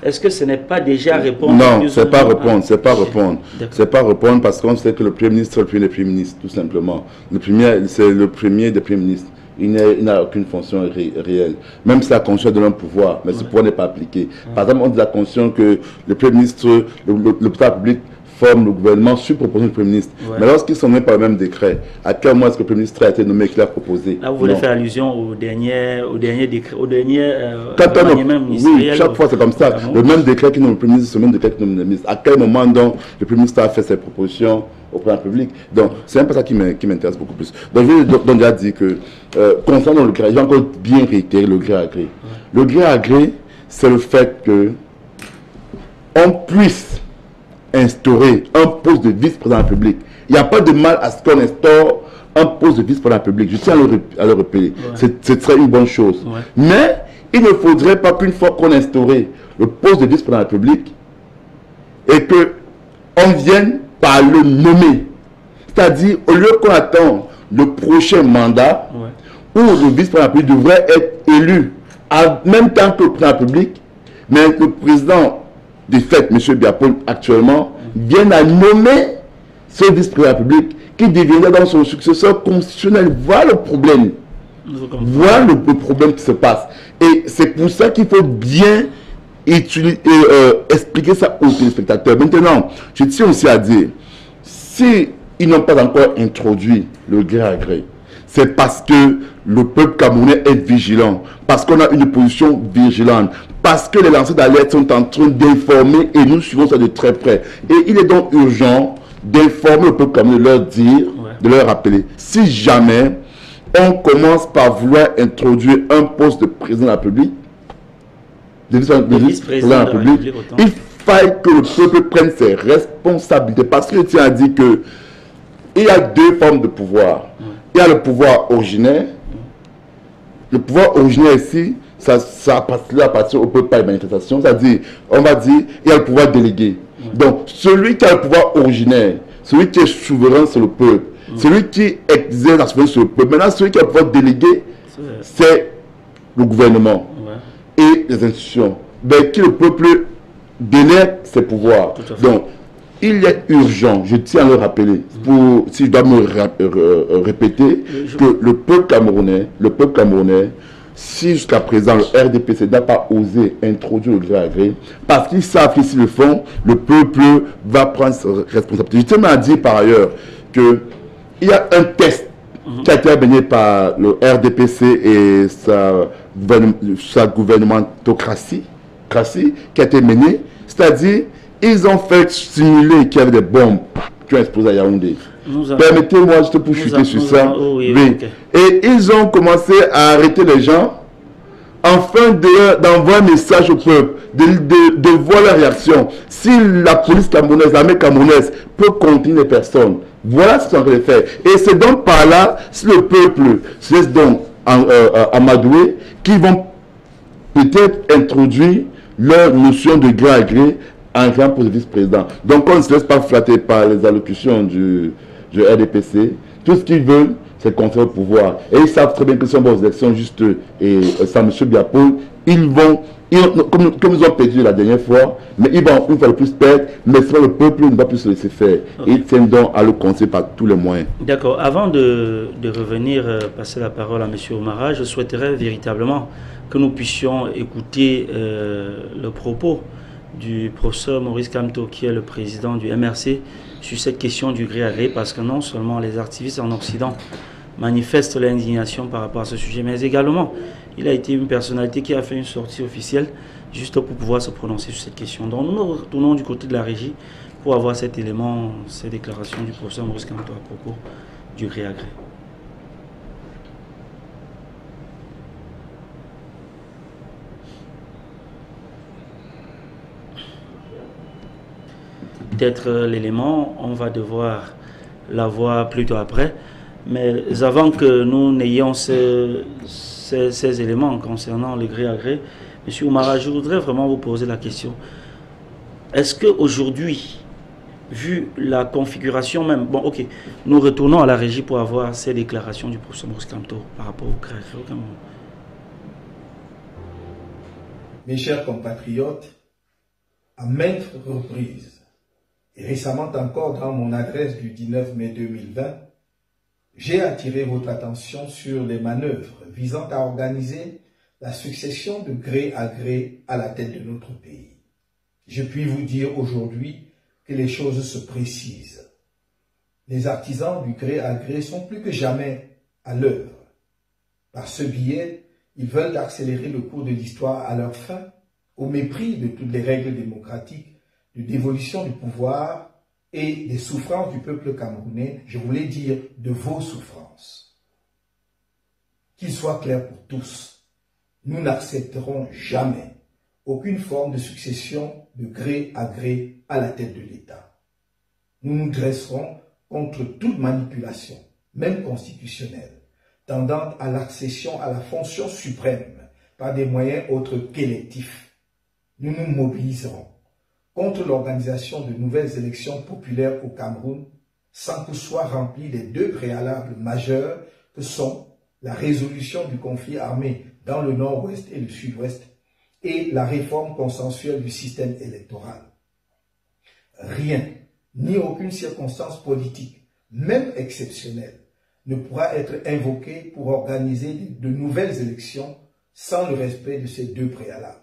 Est-ce que ce n'est pas déjà répondre? Non, c'est pas répondre, c'est pas répondre. C'est pas répondre parce qu'on sait que le Premier ministre est le premier des Premiers ministres, tout simplement. C'est le premier des Premiers ministres. Il n'a aucune fonction réelle. Même si la Constitution donne un pouvoir, mais ce pouvoir n'est pas appliqué. Par exemple, on dit la Constitution que le Premier ministre, le président public forme le gouvernement sur proposition du Premier ministre. Mais lorsqu'ils sont nommés par le même décret, à quel moment est-ce que le Premier ministre a été nommé et qu'il a proposé? Là, vous voulez faire allusion au dernier décret, au dernier oui, chaque fois c'est comme ça. Le même décret qui nomme le Premier ministre, c'est le même décret qui nomme le ministre. À quel moment donc le Premier ministre a fait ses propositions au président public? Donc c'est un peu ça qui m'intéresse beaucoup plus. Donc je vais déjà dire que concernant le gré, je vais encore bien réitérer le gré à gré. Le gré à gré, c'est le fait que on puisse instaurer un poste de vice-président de la République. Il n'y a pas de mal à ce qu'on instaure un poste de vice-président de la République. Je tiens à le rappeler. Ce serait une bonne chose. Mais il ne faudrait pas qu'une fois qu'on instaurait le poste de vice-président de la République et qu'on vienne par le nommer. C'est-à-dire, au lieu qu'on attend le prochain mandat, où le vice-président de la République devrait être élu en même temps que le président de la République, mais le président de fait, M. Biapol, actuellement, vient à nommer ce vice-président de la République qui deviendra dans son successeur constitutionnel. Voilà le problème. Voilà le problème qui se passe. Et c'est pour ça qu'il faut bien expliquer ça aux téléspectateurs. Maintenant, je tiens aussi à dire, si ils n'ont pas encore introduit le gré à gré, c'est parce que le peuple camerounais est vigilant, parce qu'on a une position vigilante, parce que les lanceurs d'alerte sont en train d'informer et nous suivons ça de très près. Et il est donc urgent d'informer le peuple camerounais, de leur dire, de leur rappeler, si jamais on commence par vouloir introduire un poste de président de la République, de vice-président de la République, il faille que le peuple prenne ses responsabilités, parce qu'il tient à dire que il y a deux formes de pouvoir. Il y a le pouvoir originaire. Le pouvoir originaire ici, ça appartient au peuple par les manifestations. C'est-à-dire, on va dire, il y a le pouvoir délégué. Donc, celui qui a le pouvoir originaire, celui qui est souverain, c'est le peuple. Celui qui exerce la souveraineté, c'est le peuple. Maintenant, celui qui a le pouvoir délégué, c'est le gouvernement et les institutions. Ben, qui le peuple délègue ses pouvoirs. Donc, il est urgent, je tiens à le rappeler, si je dois me répéter, que le peuple camerounais, si jusqu'à présent le RDPC n'a pas osé introduire le gré à gré, parce qu'ils savent que s'ils le font, le peuple va prendre sa responsabilité. Je tiens à dire par ailleurs qu'il y a un test qui a été mené par le RDPC et sa gouvernementocratie, qui a été mené, c'est-à-dire ils ont fait simuler qu'il y avait des bombes qui ont explosé à Yaoundé. Permettez-moi juste pour chuter sur ça. Et ils ont commencé à arrêter les gens afin d'envoyer un message au peuple, de voir la réaction. Si la police camerounaise, l'armée camerounaise peut contenir les personnes, voilà ce qu'ils sont en train de faire. Et c'est donc par là, si le peuple se laisse donc amadouer, qu'ils vont peut-être introduire leur notion de gré à gré en grand pour le vice-président. Donc on ne se laisse pas flatter par les allocutions du RDPC. Tout ce qu'ils veulent, c'est contrôler le pouvoir. Et ils savent très bien que ce sont des élections justes. Et ça, M. Biapol, comme ils ont perdu la dernière fois, mais ils vont une fois de plus perdre, mais sinon le peuple ne va plus se laisser faire. Et ils tiennent donc à le conseiller par tous les moyens. D'accord. Avant de revenir, passer la parole à M. Oumarra, je souhaiterais véritablement que nous puissions écouter le propos du professeur Maurice Kamto, qui est le président du MRC, sur cette question du gré à gré, parce que non seulement les activistes en Occident manifestent l'indignation par rapport à ce sujet, mais également il a été une personnalité qui a fait une sortie officielle juste pour pouvoir se prononcer sur cette question. Donc nous nous retournons du côté de la régie pour avoir cet élément, ces déclarations du professeur Maurice Kamto à propos du gré à gré. Peut-être l'élément, on va devoir l'avoir plutôt après. Mais avant que nous n'ayons ces éléments concernant le gré à gré, M. Oumara, je voudrais vraiment vous poser la question. Est-ce qu'aujourd'hui, vu la configuration même, bon ok, nous retournons à la régie pour avoir ces déclarations du professeur Maurice Kamto par rapport au gré à gré au Cameroun. Mes chers compatriotes, à maintes reprises, et récemment encore dans mon adresse du 19 mai 2020, j'ai attiré votre attention sur les manœuvres visant à organiser la succession de gré à gré à la tête de notre pays. Je puis vous dire aujourd'hui que les choses se précisent. Les artisans du gré à gré sont plus que jamais à l'œuvre. Par ce biais, ils veulent accélérer le cours de l'histoire à leur fin, au mépris de toutes les règles démocratiques de dévolution du pouvoir et des souffrances du peuple camerounais, je voulais dire de vos souffrances. Qu'il soit clair pour tous, nous n'accepterons jamais aucune forme de succession de gré à gré à la tête de l'État. Nous nous dresserons contre toute manipulation, même constitutionnelle, tendant à l'accession à la fonction suprême par des moyens autres qu'électifs. Nous nous mobiliserons contre l'organisation de nouvelles élections populaires au Cameroun sans que soient remplis les deux préalables majeurs que sont la résolution du conflit armé dans le nord-ouest et le sud-ouest et la réforme consensuelle du système électoral. Rien, ni aucune circonstance politique, même exceptionnelle, ne pourra être invoqué pour organiser de nouvelles élections sans le respect de ces deux préalables.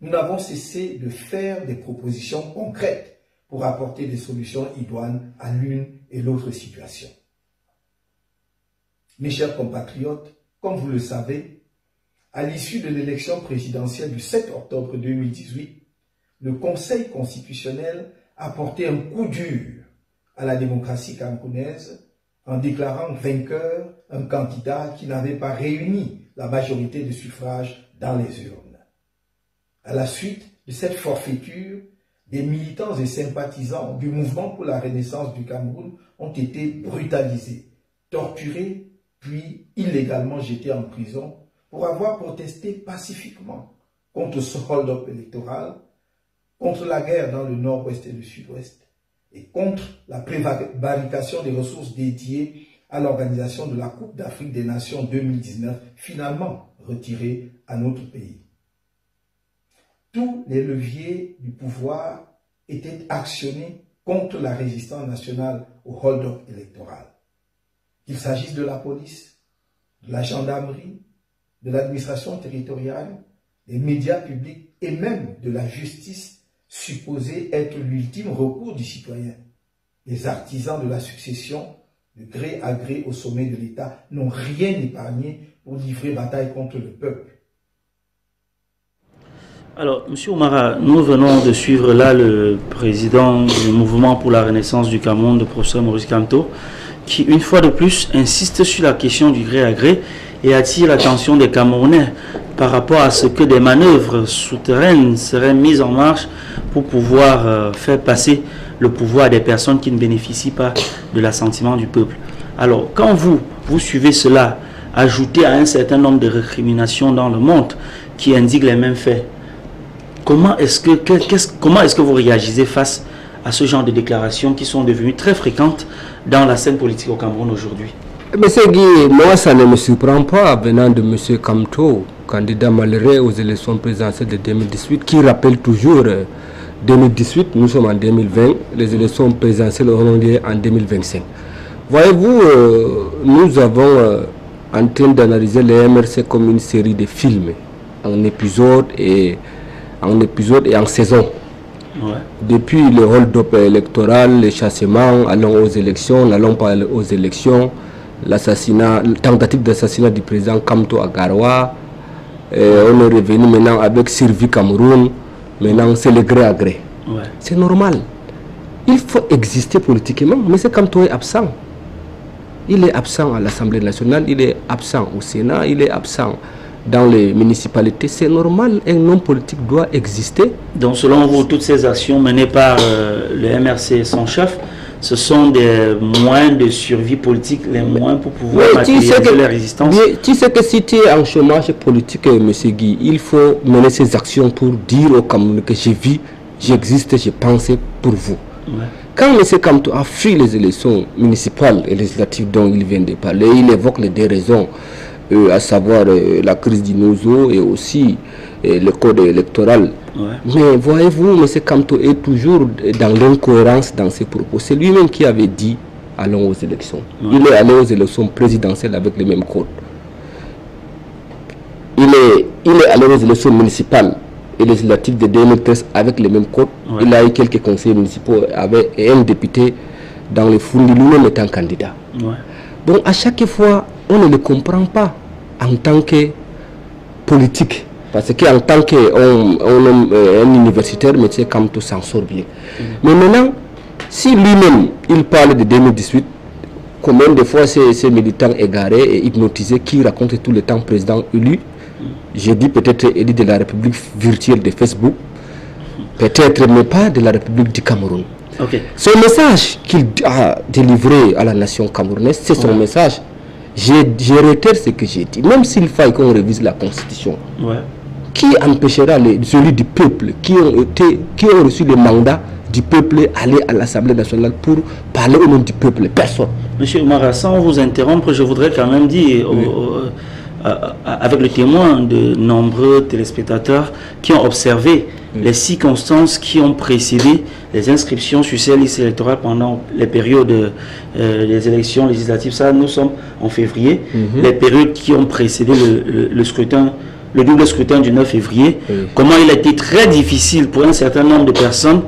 Nous n'avons cessé de faire des propositions concrètes pour apporter des solutions idoines à l'une et l'autre situation. Mes chers compatriotes, comme vous le savez, à l'issue de l'élection présidentielle du 7 octobre 2018, le Conseil constitutionnel a porté un coup dur à la démocratie camerounaise en déclarant vainqueur un candidat qui n'avait pas réuni la majorité de suffrages dans les urnes. À la suite de cette forfaiture, des militants et sympathisants du mouvement pour la renaissance du Cameroun ont été brutalisés, torturés, puis illégalement jetés en prison pour avoir protesté pacifiquement contre ce hold-up électoral, contre la guerre dans le nord-ouest et le sud-ouest, et contre la prévarication des ressources dédiées à l'organisation de la Coupe d'Afrique des Nations 2019, finalement retirée à notre pays. Tous les leviers du pouvoir étaient actionnés contre la résistance nationale au hold-up électoral. Qu'il s'agisse de la police, de la gendarmerie, de l'administration territoriale, des médias publics et même de la justice supposée être l'ultime recours du citoyen. Les artisans de la succession, de gré à gré au sommet de l'État, n'ont rien épargné pour livrer bataille contre le peuple. Alors, M. Oumara, nous venons de suivre là le président du mouvement pour la renaissance du Cameroun, le professeur Maurice Kamto, qui, une fois de plus, insiste sur la question du gré à gré et attire l'attention des Camerounais par rapport à ce que des manœuvres souterraines seraient mises en marche pour pouvoir faire passer le pouvoir à des personnes qui ne bénéficient pas de l'assentiment du peuple. Alors, quand vous suivez cela, ajouté à un certain nombre de récriminations dans le monde qui indiquent les mêmes faits, comment est-ce que vous réagissez face à ce genre de déclarations qui sont devenues très fréquentes dans la scène politique au Cameroun aujourd'hui? Monsieur Guy, moi ça ne me surprend pas venant de Monsieur Kamto, candidat malheureux aux élections présidentielles de 2018, qui rappelle toujours 2018, nous sommes en 2020, les élections présidentielles auront lieu en 2025. Voyez-vous, nous avons en train d'analyser les MRC comme une série de films, en épisodes et en saison. Ouais. Depuis le hold-up électoral, le chassement, allons aux élections, n'allons pas aux élections, l'assassinat, tentative d'assassinat du président Kamto à Garoua, on est revenu maintenant avec Sirvi Cameroun, maintenant c'est le gré à gré. Ouais. C'est normal. Il faut exister politiquement, mais c'est comme toi est absent. Il est absent à l'Assemblée nationale, il est absent au Sénat, il est absent dans les municipalités. C'est normal, un homme politique doit exister. Donc selon vous, toutes ces actions menées par le MRC, son chef, ce sont des moyens de survie politique, les moyens pour pouvoir matérialiser la résistance. Tu sais que si tu es en chômage politique, M. Guy, il faut mener ces actions pour dire aux Camerounais que je vis, j'existe, je pense pour vous. Ouais. Quand M. Kamto a fui les élections municipales et législatives dont il vient de parler, il évoque les deux raisons, à savoir la crise du Nozo et aussi le code électoral. Ouais. Mais voyez-vous, M. Kamto est toujours dans l'incohérence dans ses propos. C'est lui-même qui avait dit allons aux élections. Ouais. Il est allé aux élections présidentielles avec le même code. Il est allé aux élections municipales et législatives de 2013 avec les mêmes codes. Ouais. Il a eu quelques conseillers municipaux et un député dans les Foundi, lui-même étant candidat. Ouais. Donc à chaque fois, on ne le comprend pas en tant que politique. Parce qu'en tant qu'un universitaire, M. Kamto s'en sort bien. Mais maintenant, si lui-même, il parle de 2018, combien de fois ces militants égarés et hypnotisés qui racontent tout le temps président élu, j'ai dit peut-être élu de la République virtuelle de Facebook, peut-être mais pas de la République du Cameroun. Okay. Son message qu'il a délivré à la nation camerounaise, c'est son message. Je réitère ce que j'ai dit. Même s'il faille qu'on révise la Constitution, qui empêchera les élus du peuple qui ont reçu le mandat du peuple aller à l'Assemblée nationale pour parler au nom du peuple? Personne. Monsieur Oumara, sans vous interrompre, je voudrais quand même dire, avec le témoin de nombreux téléspectateurs qui ont observé les circonstances qui ont précédé les inscriptions sur ces listes électorales pendant les périodes des élections législatives. Ça, nous sommes en février. Les périodes qui ont précédé le scrutin, le double scrutin du 9 février. Comment il a été très difficile pour un certain nombre de personnes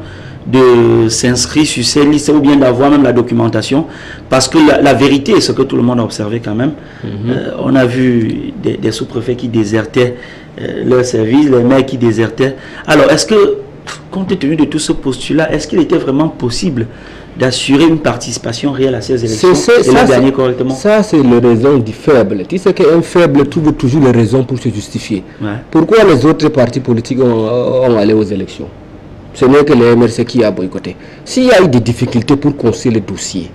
de s'inscrire sur ces listes ou bien d'avoir même la documentation, parce que la vérité, ce que tout le monde a observé quand même, on a vu des sous-préfets qui désertaient leur service, les maires qui désertaient. Alors est-ce que, compte tenu de tout ce postulat, est-ce qu'il était vraiment possible d'assurer une participation réelle à ces élections et de gagner correctement? Ça, c'est la raison du faible. Tu sais qu'un faible trouve toujours les raisons pour se justifier. Pourquoi les autres partis politiques ont allé aux élections? Ce n'est que le MRC qui a boycotté. S'il y a eu des difficultés pour construire le dossier,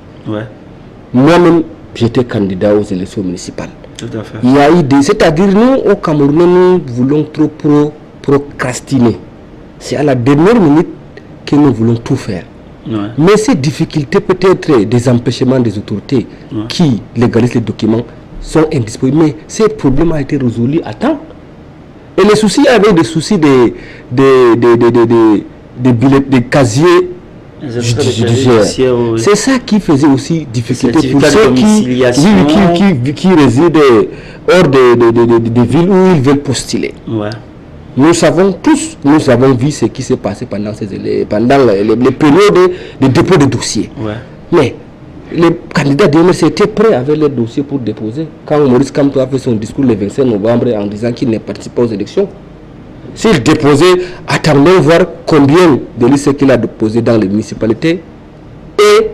moi-même, j'étais candidat aux élections municipales. Tout à fait. Il y a eu des... C'est-à-dire, nous, au Cameroun, nous voulons trop procrastiner. C'est à la dernière minute que nous voulons tout faire. Mais ces difficultés, peut-être des empêchements des autorités qui légalisent les documents, sont indisponibles. Mais ces problèmes ont été résolus à temps. Et les soucis, il y avait des soucis des casiers judiciaires. C'est ça qui faisait aussi difficulté pour ceux qui résident hors des villes où ils veulent postuler. Nous savons tous, nous avons vu ce qui s'est passé pendant les périodes de dépôt de dossiers. Mais les candidats de MRC étaient prêts avec les dossiers pour déposer. Quand Maurice Kamto a fait son discours le 25 novembre en disant qu'il ne participe pas aux élections, s'il déposait, attendons voir combien de listes qu'il a déposé dans les municipalités et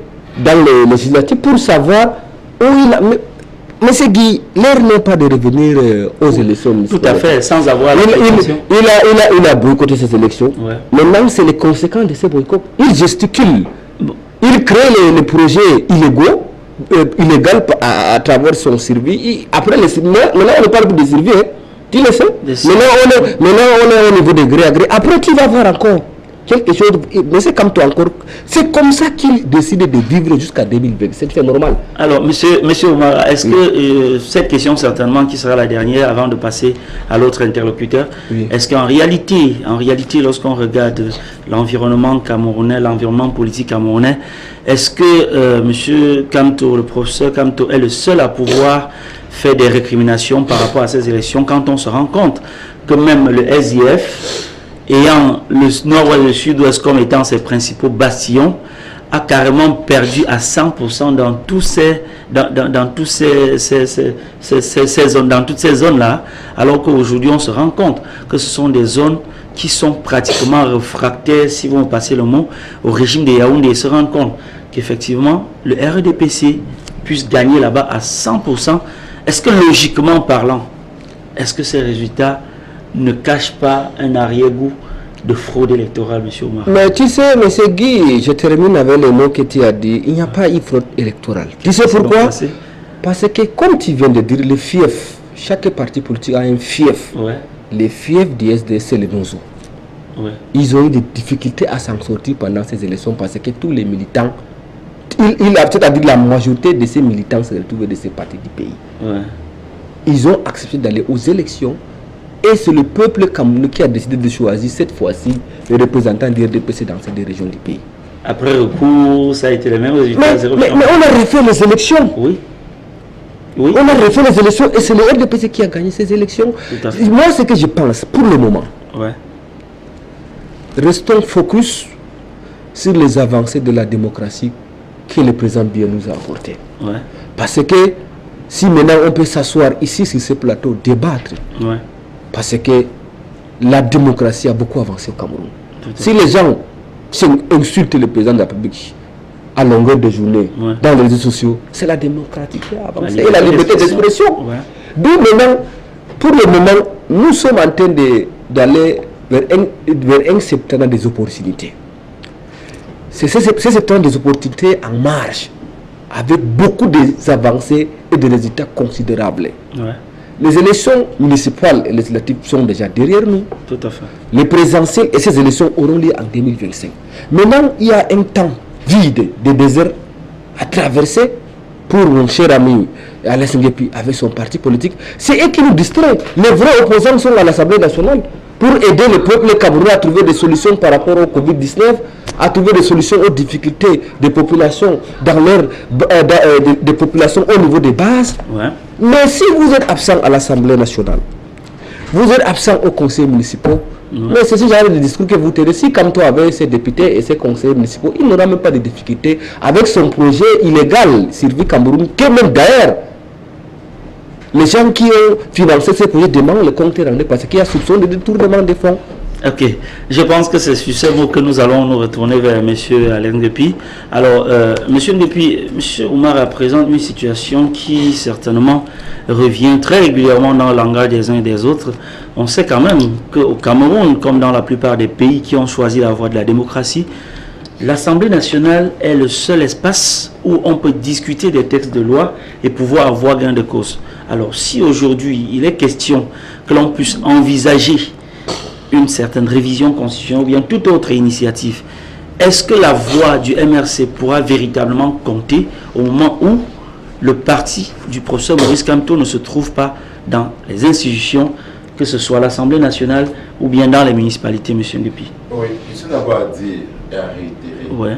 dans les législatives pour savoir où il a... Monsieur Guy, l'heure n'est pas de revenir aux élections municipales. Tout à fait, sans avoir... Il a boycotté ces élections. Maintenant, c'est les conséquences de ces boycotts. Il gesticule. Il crée les projets illégaux, à travers son survie. Après, maintenant, on ne parle plus de survie. Tu le sais. Maintenant, on est au niveau de gré à gré. Après, tu vas voir encore quelque chose. Mais c'est comme toi encore. C'est comme ça qu'il décide de vivre jusqu'à 2027. C'est normal. Alors, monsieur Oumara, est-ce que cette question, certainement, qui sera la dernière avant de passer à l'autre interlocuteur, est-ce qu'en réalité, lorsqu'on regarde l'environnement camerounais, l'environnement politique camerounais, est-ce que monsieur Kamto, le professeur Kamto, est le seul à pouvoir faire des récriminations par rapport à ces élections quand on se rend compte que même le SIF, ayant le nord-ouest et le sud-ouest comme étant ses principaux bastions, a carrément perdu à 100% dans toutes ces zones-là, alors qu'aujourd'hui on se rend compte que ce sont des zones qui sont pratiquement réfractaires, si vous me passez le mot, au régime de Yaoundé se rendent compte qu'effectivement, le RDPC puisse gagner là-bas à 100%. Est-ce que logiquement parlant, est-ce que ces résultats ne cachent pas un arrière-goût de fraude électorale, M. Omar? Mais tu sais, M. Guy, je termine avec les mots que tu as dit. Il n'y a pas eu fraude électorale. Tu sais pourquoi? Parce que, comme tu viens de dire, les fiefs, chaque parti politique a un fief. Ouais. Les fiefs du SDS, c'est les Nozo. Ouais. Ils ont eu des difficultés à s'en sortir pendant ces élections parce que tous les militants, c'est-à-dire la majorité de ces militants se retrouvent de ces partis du pays. Ouais. Ils ont accepté d'aller aux élections et c'est le peuple camerounais qui a décidé de choisir cette fois-ci les représentants du RDPC dans ces deux régions du pays. Après recours, ça a été les mêmes résultats. Mais on a refait les élections. Oui. Oui. On a refait les élections et c'est le RDPC qui a gagné ces élections. Moi, ce que je pense, pour le moment, ouais, restons focus sur les avancées de la démocratie que le président Biya nous a apportées. Ouais. Parce que si maintenant on peut s'asseoir ici sur ce plateau, débattre, ouais, parce que la démocratie a beaucoup avancé au Cameroun. Si les gens insultent le président de la République à longueur de journée, ouais, dans les réseaux sociaux, c'est la démocratie qui a avancé et la liberté d'expression. Ouais. Donc maintenant, pour le moment, nous sommes en train d'aller vers un septembre des opportunités. C'est ce septembre des opportunités en marche, avec beaucoup d'avancées et de résultats considérables. Ouais. Les élections municipales et législatives sont déjà derrière nous. Tout à fait. Les présidentielles et ces élections auront lieu en 2025. Maintenant, il y a un temps vide, de désert à traverser pour mon cher ami Alain Sengepi avec son parti politique. C'est eux qui nous distraient. Les vrais opposants sont à l'Assemblée nationale pour aider le peuple camerounais à trouver des solutions par rapport au Covid-19, à trouver des solutions aux difficultés des populations dans leur des populations au niveau des bases. Ouais. Mais si vous êtes absent à l'Assemblée nationale, vous êtes absent au conseil municipal, mais c'est ce genre de discours que vous tenez. Si comme toi avec ses députés et ses conseillers municipaux, il n'aura même pas de difficultés avec son projet illégal Sylvie Cameroun, que même d'ailleurs les gens qui ont financé ces projets demandent le compte rendu parce qu'il y a soupçon de détournement des fonds. Ok, je pense que c'est sur ces mots que nous allons nous retourner vers M. Alain Ngepi. Alors, M. Ngepi, M. Oumar présente une situation qui certainement revient très régulièrement dans le langage des uns et des autres. On sait quand même qu'au Cameroun, comme dans la plupart des pays qui ont choisi la voie de la démocratie, l'Assemblée nationale est le seul espace où on peut discuter des textes de loi et pouvoir avoir gain de cause. Alors, si aujourd'hui il est question que l'on puisse envisager une certaine révision constitutionnelle ou bien toute autre initiative, est-ce que la voix du MRC pourra véritablement compter au moment où le parti du professeur Maurice Kamto ne se trouve pas dans les institutions, que ce soit l'Assemblée nationale ou bien dans les municipalités, M. Ngepi? Oui, je suis d'abord à dire et à réitérer. Ouais.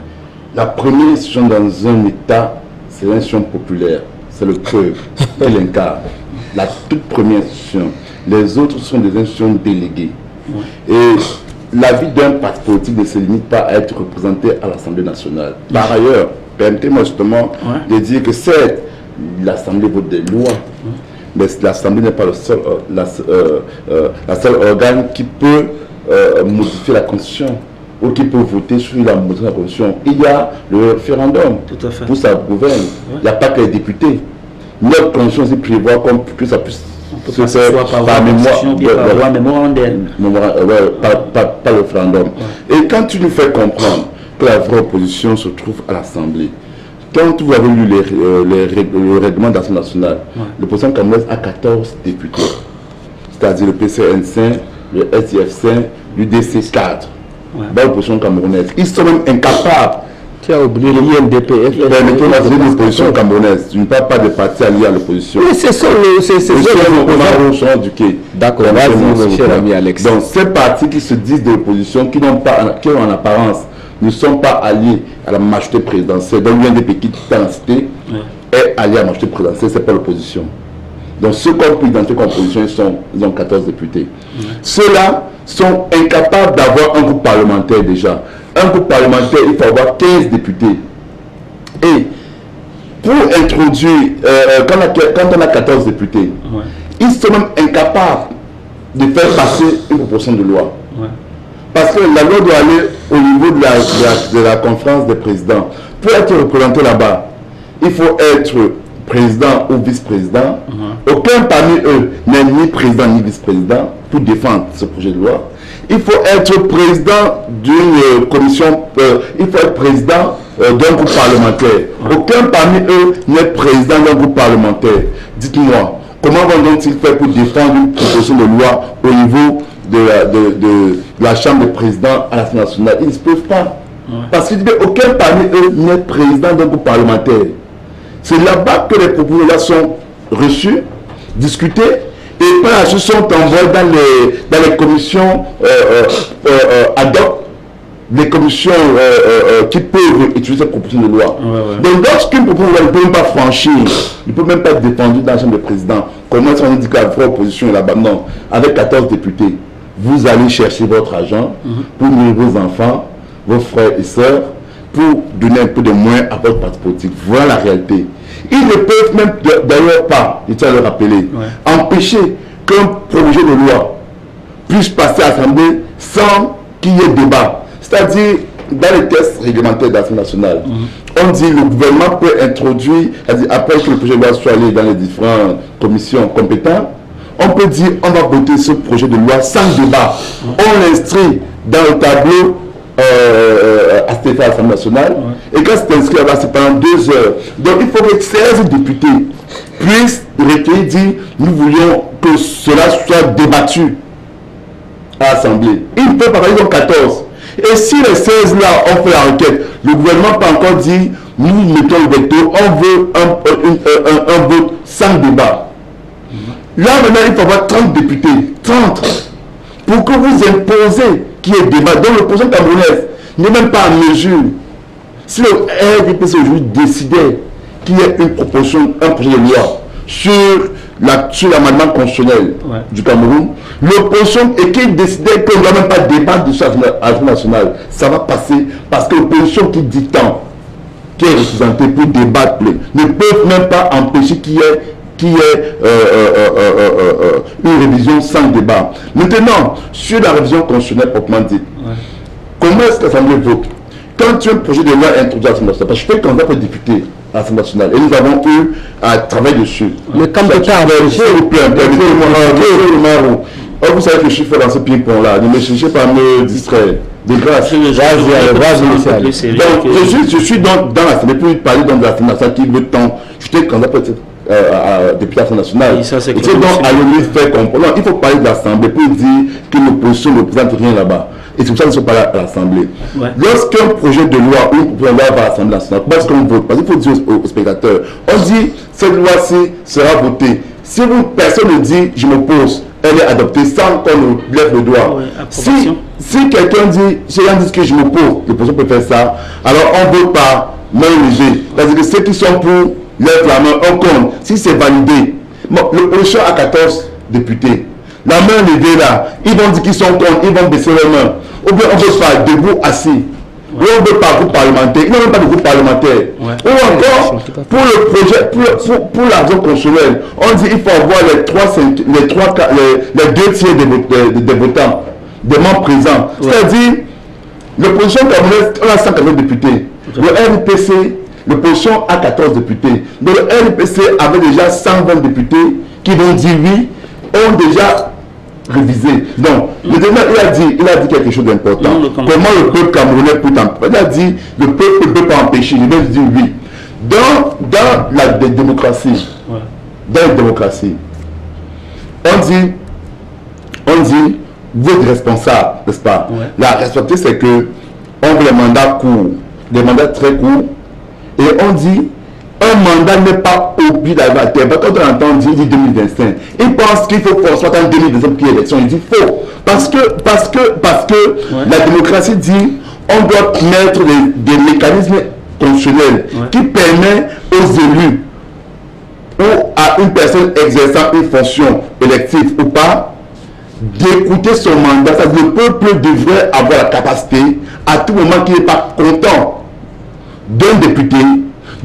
La première institution dans un État, c'est l'institution populaire, c'est le peuple qui l'incarne. La toute première institution. Les autres sont des institutions déléguées. Ouais. Et la vie d'un parti politique ne se limite pas à être représenté à l'Assemblée nationale. Par ailleurs, permettez-moi justement de dire que certes, l'Assemblée vote des lois, mais l'Assemblée n'est pas le seul, la seule organe qui peut modifier la Constitution ou qui peut voter sur la modification de la Constitution. Il y a le référendum pour ça gouverne. Il n'y a pas que les députés. Notre Constitution aussi prévoit que ça puisse se faire par le référendum. Et quand tu nous fais comprendre que la vraie opposition se trouve à l'Assemblée, quand vous avez lu le règlement de l'Assemblée nationale, l'opposition camerounaise a 14 députés, c'est-à-dire le PCN5, le SIF5, l'UDC 4, l'opposition camerounaise. Ils sont même incapables. Tu as oublié l'INDPF. L'opposition camerounaise. Tu ne parles pas de partis alliés à l'opposition. Oui, c'est ça. D'accord, vas-y, mon cher ami Alex. Donc, ces partis qui se disent de l'opposition, qui ont en apparence, ne sont pas alliés à la majorité présidentielle. Donc, l'INDP qui est en cité est allié à la majorité présidentielle, ce n'est pas l'opposition. Donc, ceux qu'on peut identifier comme opposition, ils ont 14 députés. Ceux-là sont incapables d'avoir un groupe parlementaire déjà. Un groupe parlementaire, il faut avoir 15 députés. Et pour introduire, quand on a 14 députés, ils sont même incapables de faire passer une proposition de loi. Parce que la loi doit aller au niveau de la conférence des présidents. Pour être représenté là-bas, il faut être président ou vice-président. Aucun parmi eux n'est ni président ni vice-président pour défendre ce projet de loi. Il faut être président d'une commission, il faut être président d'un groupe parlementaire. Aucun parmi eux n'est président d'un groupe parlementaire. Dites-moi, comment vont-ils faire pour défendre une proposition de loi au niveau de la Chambre des présidents à l'Assemblée nationale? Ils ne peuvent pas. Parce qu'aucun parmi eux n'est président d'un groupe parlementaire. C'est là-bas que les propositions sont reçues, discutées, et par la suite sont envoyées dans les commissions ad hoc, les commissions qui peuvent utiliser cette proposition de loi. Donc lorsqu'une proposition de loi ne peut même pas franchir, ne peut même pas être défendue dans la Chambre des présidents, comment est-ce qu'on dit que la vraie opposition est là-bas? Non, avec 14 députés, vous allez chercher votre argent pour nourrir vos enfants, vos frères et sœurs, pour donner un peu de moyens à votre parti politique. Voilà la réalité. Ils ne peuvent même d'ailleurs pas, je tiens à le rappeler, empêcher qu'un projet de loi puisse passer à l'Assemblée sans qu'il y ait débat. C'est-à-dire, dans les tests réglementaires de l'Assemblée nationale, on dit que le gouvernement peut introduire, après que le projet de loi soit allé dans les différentes commissions compétentes, on peut dire on va voter ce projet de loi sans débat. On l'inscrit dans le tableau à l'Assemblée nationale, et quand c'est inscrit là-bas, c'est pendant 2 heures. Donc il faut que 16 députés puissent recueillir, dire nous voulions que cela soit débattu à l'Assemblée. Ils peuvent parler donc 14. Et si les 16 là ont fait la requête, le gouvernement peut encore dire nous mettons le veto, on veut un vote sans débat. Là maintenant il faut avoir 30 députés, 30, pour que vous imposez qu'il y ait débat. Donc l'opposition camerounaise n'est même pas en mesure. Si le RDPC aujourd'hui décidait qu'il y ait une proposition, un projet de loi sur l'amendement constitutionnel du Cameroun, l'opposition, et qu'il décidait qu'on ne doit même pas débattre de ça à l'Assemblée nationale, ça va passer parce que l'opposition qui dit tant, qui est représentée pour débattre, ne peut même pas empêcher qu'il y ait une révision sans débat. Maintenant, sur la révision constitutionnelle proprement dite, comment est-ce que l'Assemblée vote? Quand un projet de loi est introduit à l'Assemblée nationale, parce que je fais candidat pour député à l'Assemblée nationale, et nous avons eu à travailler dessus. Mais quand vous vous savez que je suis fait dans ce ping-pong-là, ne me cherchez pas à me distraire. De grâce. Donc, je suis donc dans l'Assemblée pour parler dans l'Assemblée nationale qui veut tant. J'étais candidat pour député à l'Assemblée nationale. Et c'est donc à l'ONU faire comprendre. Il faut parler de l'Assemblée pour dire que l'opposition ne représente rien là-bas. Et c'est pour ça qu'ils ne sont pas là à l'Assemblée. Lorsqu'un projet de loi ou un projet de loi va à l'Assemblée nationale, parce qu'on vote, parce qu'il faut dire aux spectateurs, on dit cette loi-ci sera votée. Si personne ne dit je m'oppose, elle est adoptée sans qu'on nous lève le doigt. Si quelqu'un dit, que je m'oppose, l'opposition peut faire ça, alors on vote par main levée. C'est-à-dire que ceux qui sont pour lèvent la main, on compte. Si c'est validé, bon, l'opposition a 14 députés. La main levée là, ils vont dire qu'ils sont contre, ils vont baisser leurs mains. Ou bien on veut pas debout, assis. Ou on veut pas groupe parlementaire. Ils n'ont même pas de groupe parlementaire. Ou encore, pour le projet, pour l'argent constitutionnel, on dit qu'il faut avoir les 2 tiers des votants, des membres présents. C'est-à-dire, l'opposition camerounaise, on a 180 députés. Le RDPC, l'opposition a 14 députés. Donc le RDPC avait déjà 120 députés qui vont dire oui, ont déjà révisé. Donc, le débat, il a dit quelque chose d'important. Comment le peuple camerounais peut empêcher? Il a dit le peuple ne peut pas empêcher. Il veut dire oui. Dans la démocratie, on dit vous êtes responsable, n'est-ce pas? La responsabilité, c'est que on veut les mandats courts, des mandats très courts, et on dit un mandat n'est pas obligé d'arriver à terme. Quand on entend dire 2025, il pense qu'il faut qu'on soit en 2025 pour qu'il y ait élection. Il dit faux. Parce que la démocratie dit on doit mettre des mécanismes constitutionnels qui permettent aux élus ou à une personne exerçant une fonction élective ou pas d'écouter son mandat. Le peuple devrait avoir la capacité à tout moment qu'il n'est pas content d'un député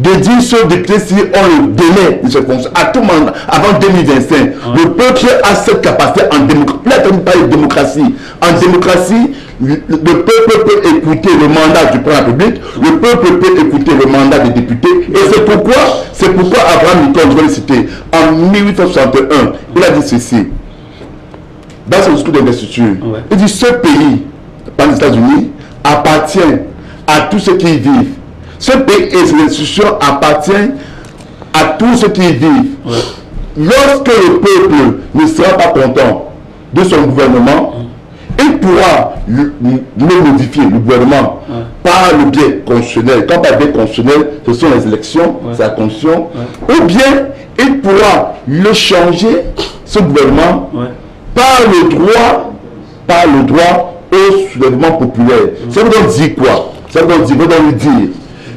de dire ce député si on le délai de ce fonction à tout moment avant 2025. Le peuple a cette capacité en démocratie. Là, on parle de démocratie. En démocratie, le peuple peut écouter le mandat du président de la République, le peuple peut écouter le mandat des députés. Et c'est pourquoi Abraham Lincoln, je vais le citer, en 1861, il a dit ceci. Dans son discours d'investiture, il dit ce pays, par les États-Unis, appartient à tous ceux qui y vivent. Ce pays et ses institutions appartiennent à tous ceux qui y vivent. Lorsque le peuple ne sera pas content de son gouvernement, il pourra le modifier, le gouvernement, par le biais constitutionnel. Quand par le biais constitutionnel, ce sont les élections, c'est la constitution. Ou bien, il pourra le changer, ce gouvernement, par le droit au soulèvement populaire. Ça veut donc dire quoi? Ça veut donc dire,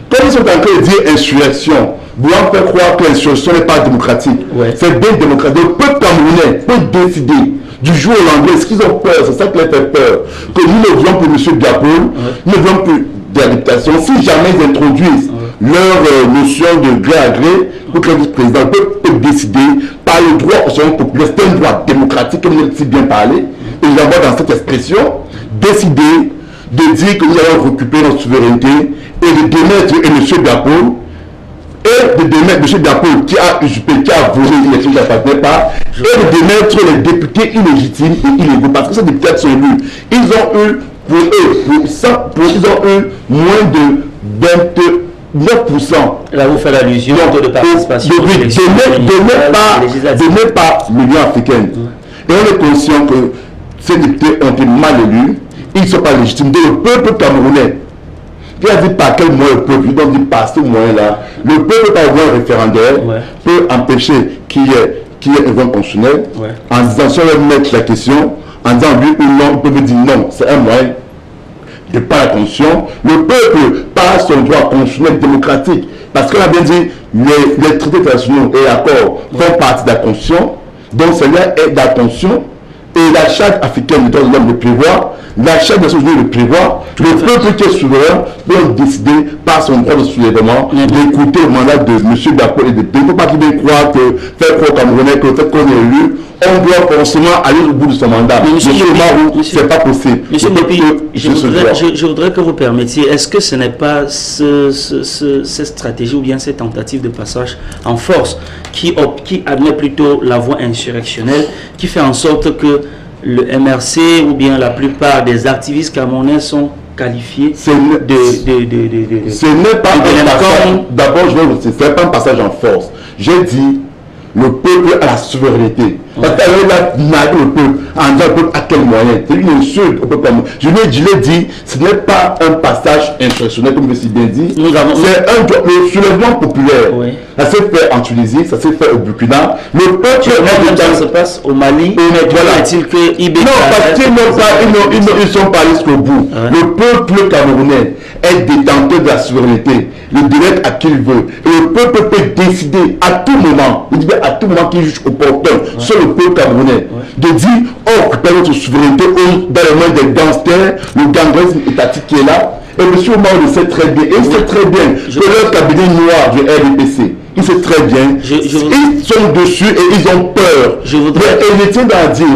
comme ils sont en train de dire insurrection, voulant faire croire que l'insurrection n'est pas démocratique, c'est bien démocratique. Le peuple camerounais peut décider du jour au lendemain, ce qu'ils ont peur, c'est ça qui leur fait peur, que nous ne voulons plus M. Diapol, nous ne voulons plus d'adaptation. Si jamais ils introduisent leur notion de gré à gré, pour que le président peut décider par le droit au soulèvement populaire, c'est un droit démocratique, comme il a si bien parlé, et j'envoie dans cette expression, décider de dire que nous allons récupérer notre souveraineté et de démettre M. Diapol, et de démettre M. Diapol qui a usurpé, qui a volé l'élection qui n'appartenait pas, et de démettre les députés illégitimes et illégaux. Parce que ces députés sont élus. Ils ont eu, ils ont eu moins de 29%. Là, vous faites allusion au taux de participation. Donné par l'Union africaine. Et on est conscient que ces députés ont été mal élus. Ils ne sont pas légitimes. Donc le peuple camerounais, il a dit par quel moyen le peuple, il doit dire par ce moyen-là, le peuple par un référendaire peut empêcher qu'il y ait un vote constitutionnel en disant, si on leur met la question, en disant oui ou non, le peuple dit non, c'est un moyen de pas la constitution. Le peuple, par son droit constitutionnel démocratique, parce qu'on a bien dit, les traités internationaux et accords font partie de la constitution, donc cela est de la constitution. Et la charte africaine des droits de l'homme le prévoit, la charte des Nations Unies le prévoit, le peuple qui est souverain peut décider par son droit de soulèvement d'écouter le mandat de M. Diapol et de il ne faut pas qu'il vienne croire que faire croire aux Camerounais que le fait qu'on est élu, on doit forcément aller au bout de son mandat. Monsieur Marou, c'est pas possible. Monsieur Mopi, je voudrais que vous permettiez, est-ce que ce n'est pas cette stratégie ou bien cette tentative de passage en force qui admet plutôt la voie insurrectionnelle, qui fait en sorte que le MRC ou bien la plupart des activistes camerounais sont qualifiés ce n'est pas un passage. D'abord, je vais vous dire, ce n'est pas un passage en force. J'ai dit, le peuple a la souveraineté. Parce qu'elle a nargué le peuple en disant le peuple à quel moyen. C'est une insulte au peuple. Je l'ai dit, ce n'est pas un passage insurrectionnel comme je l'ai bien dit. C'est le soulèvement populaire. Ça s'est fait en Tunisie, ça s'est fait au Burkina. Le peuple ça se passe au Mali. Voilà. Est-il que IBK... Non, parce qu'ils sont pas allés jusqu'au bout. Le peuple camerounais est détenteur de la souveraineté. Le direct à qui il veut. Et le peuple peut décider à tout moment, il dit à tout moment qu'il juge opportun, sur le peuple camerounais, de dire, oh, récupère notre souveraineté dans les mains des gangsters, le gangréisme étatique qui est là. Et M. Omar le sait très bien. Et il sait très bien que leur cabinet noir du RDPC, il sait très bien, ils sont dessus et ils ont peur. Et je tiens à dire,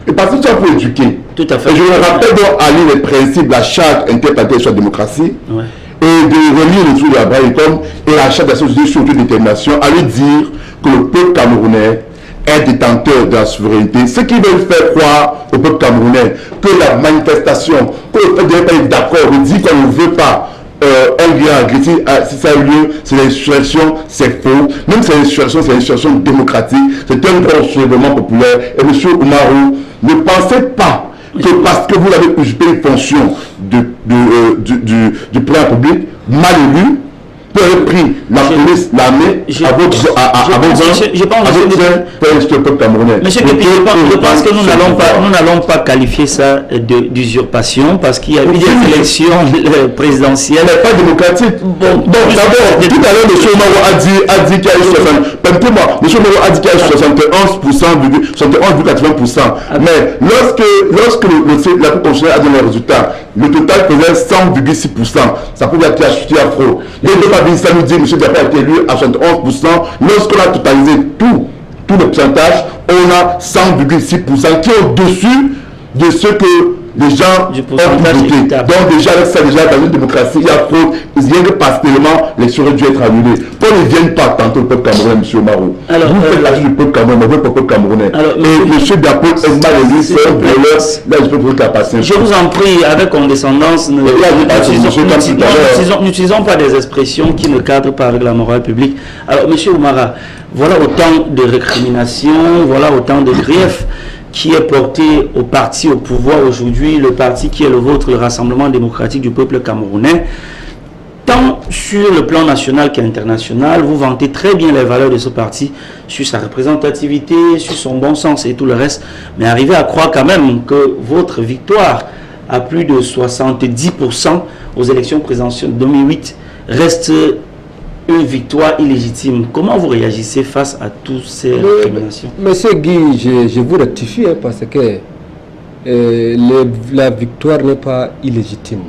et parce que ça faut éduquer. Tout à fait. Et je me rappelle donc à lire les principes, la charte interprétée sur la démocratie, et de relire les trucs de Abraham Lincoln et la charte de la société sur l'autodétermination, à lui dire que le peuple camerounais est détenteur de la souveraineté. Ce qui veut faire croire au peuple camerounais que la manifestation, que le peuple n'est pas d'accord, il dit qu'on ne veut pas un lien agressif, si ça a eu lieu, c'est l'insurrection, c'est faux. Même si c'est l'insurrection démocratique, c'est un grand soulèvement populaire. Et M. Oumarou, ne pensez pas que parce que vous avez usurpé une fonction du président public mal élu, vous avez pris la police, l'armée, à votre peuple camerounais. Monsieur Kepi, je pense que nous n'allons pas qualifier ça d'usurpation parce qu'il y a eu des élections présidentielles. Mais pas démocratique. Bon, d'abord, tout à l'heure, M. Omaro a dit qu'il y a eu 71,80%. Mais lorsque la Cour constitutionnelle a donné le résultat, le total faisait 100,6%. Ça peut dire qu'il y a chuté à fraude. Il ne peut pas ça nous dit M. Diapo a été élu à 71%. Lorsqu'on a totalisé tout le pourcentage, on a 100,6% qui est au-dessus de ce que les gens ont pu voter. Donc déjà, avec ça, déjà, dans une démocratie, il y a faute. Rien que partiellement, les auraient dû être annulés. Qu'on ne vienne pas tantôt le peuple camerounais, M. Marou. Vous faites la du peuple camerounais, le peuple camerounais. Et M. Diapo est mal élu, c'est un voleur. Là, je peux vous la passer. Je vous en prie, avec condescendance, n'utilisons pas des expressions qui ne cadrent pas avec la morale publique. Alors, M. Oumara, voilà autant de récriminations, voilà autant de griefs qui est porté au parti au pouvoir aujourd'hui, le parti qui est le vôtre, le Rassemblement démocratique du peuple camerounais. Tant sur le plan national qu'international, vous vantez très bien les valeurs de ce parti, sur sa représentativité, sur son bon sens et tout le reste, mais arrivez à croire quand même que votre victoire à plus de 70% aux élections présidentielles 2008 reste une victoire illégitime. Comment vous réagissez face à toutes ces récriminations? Monsieur Guy, je vous rectifie parce que la victoire n'est pas illégitime.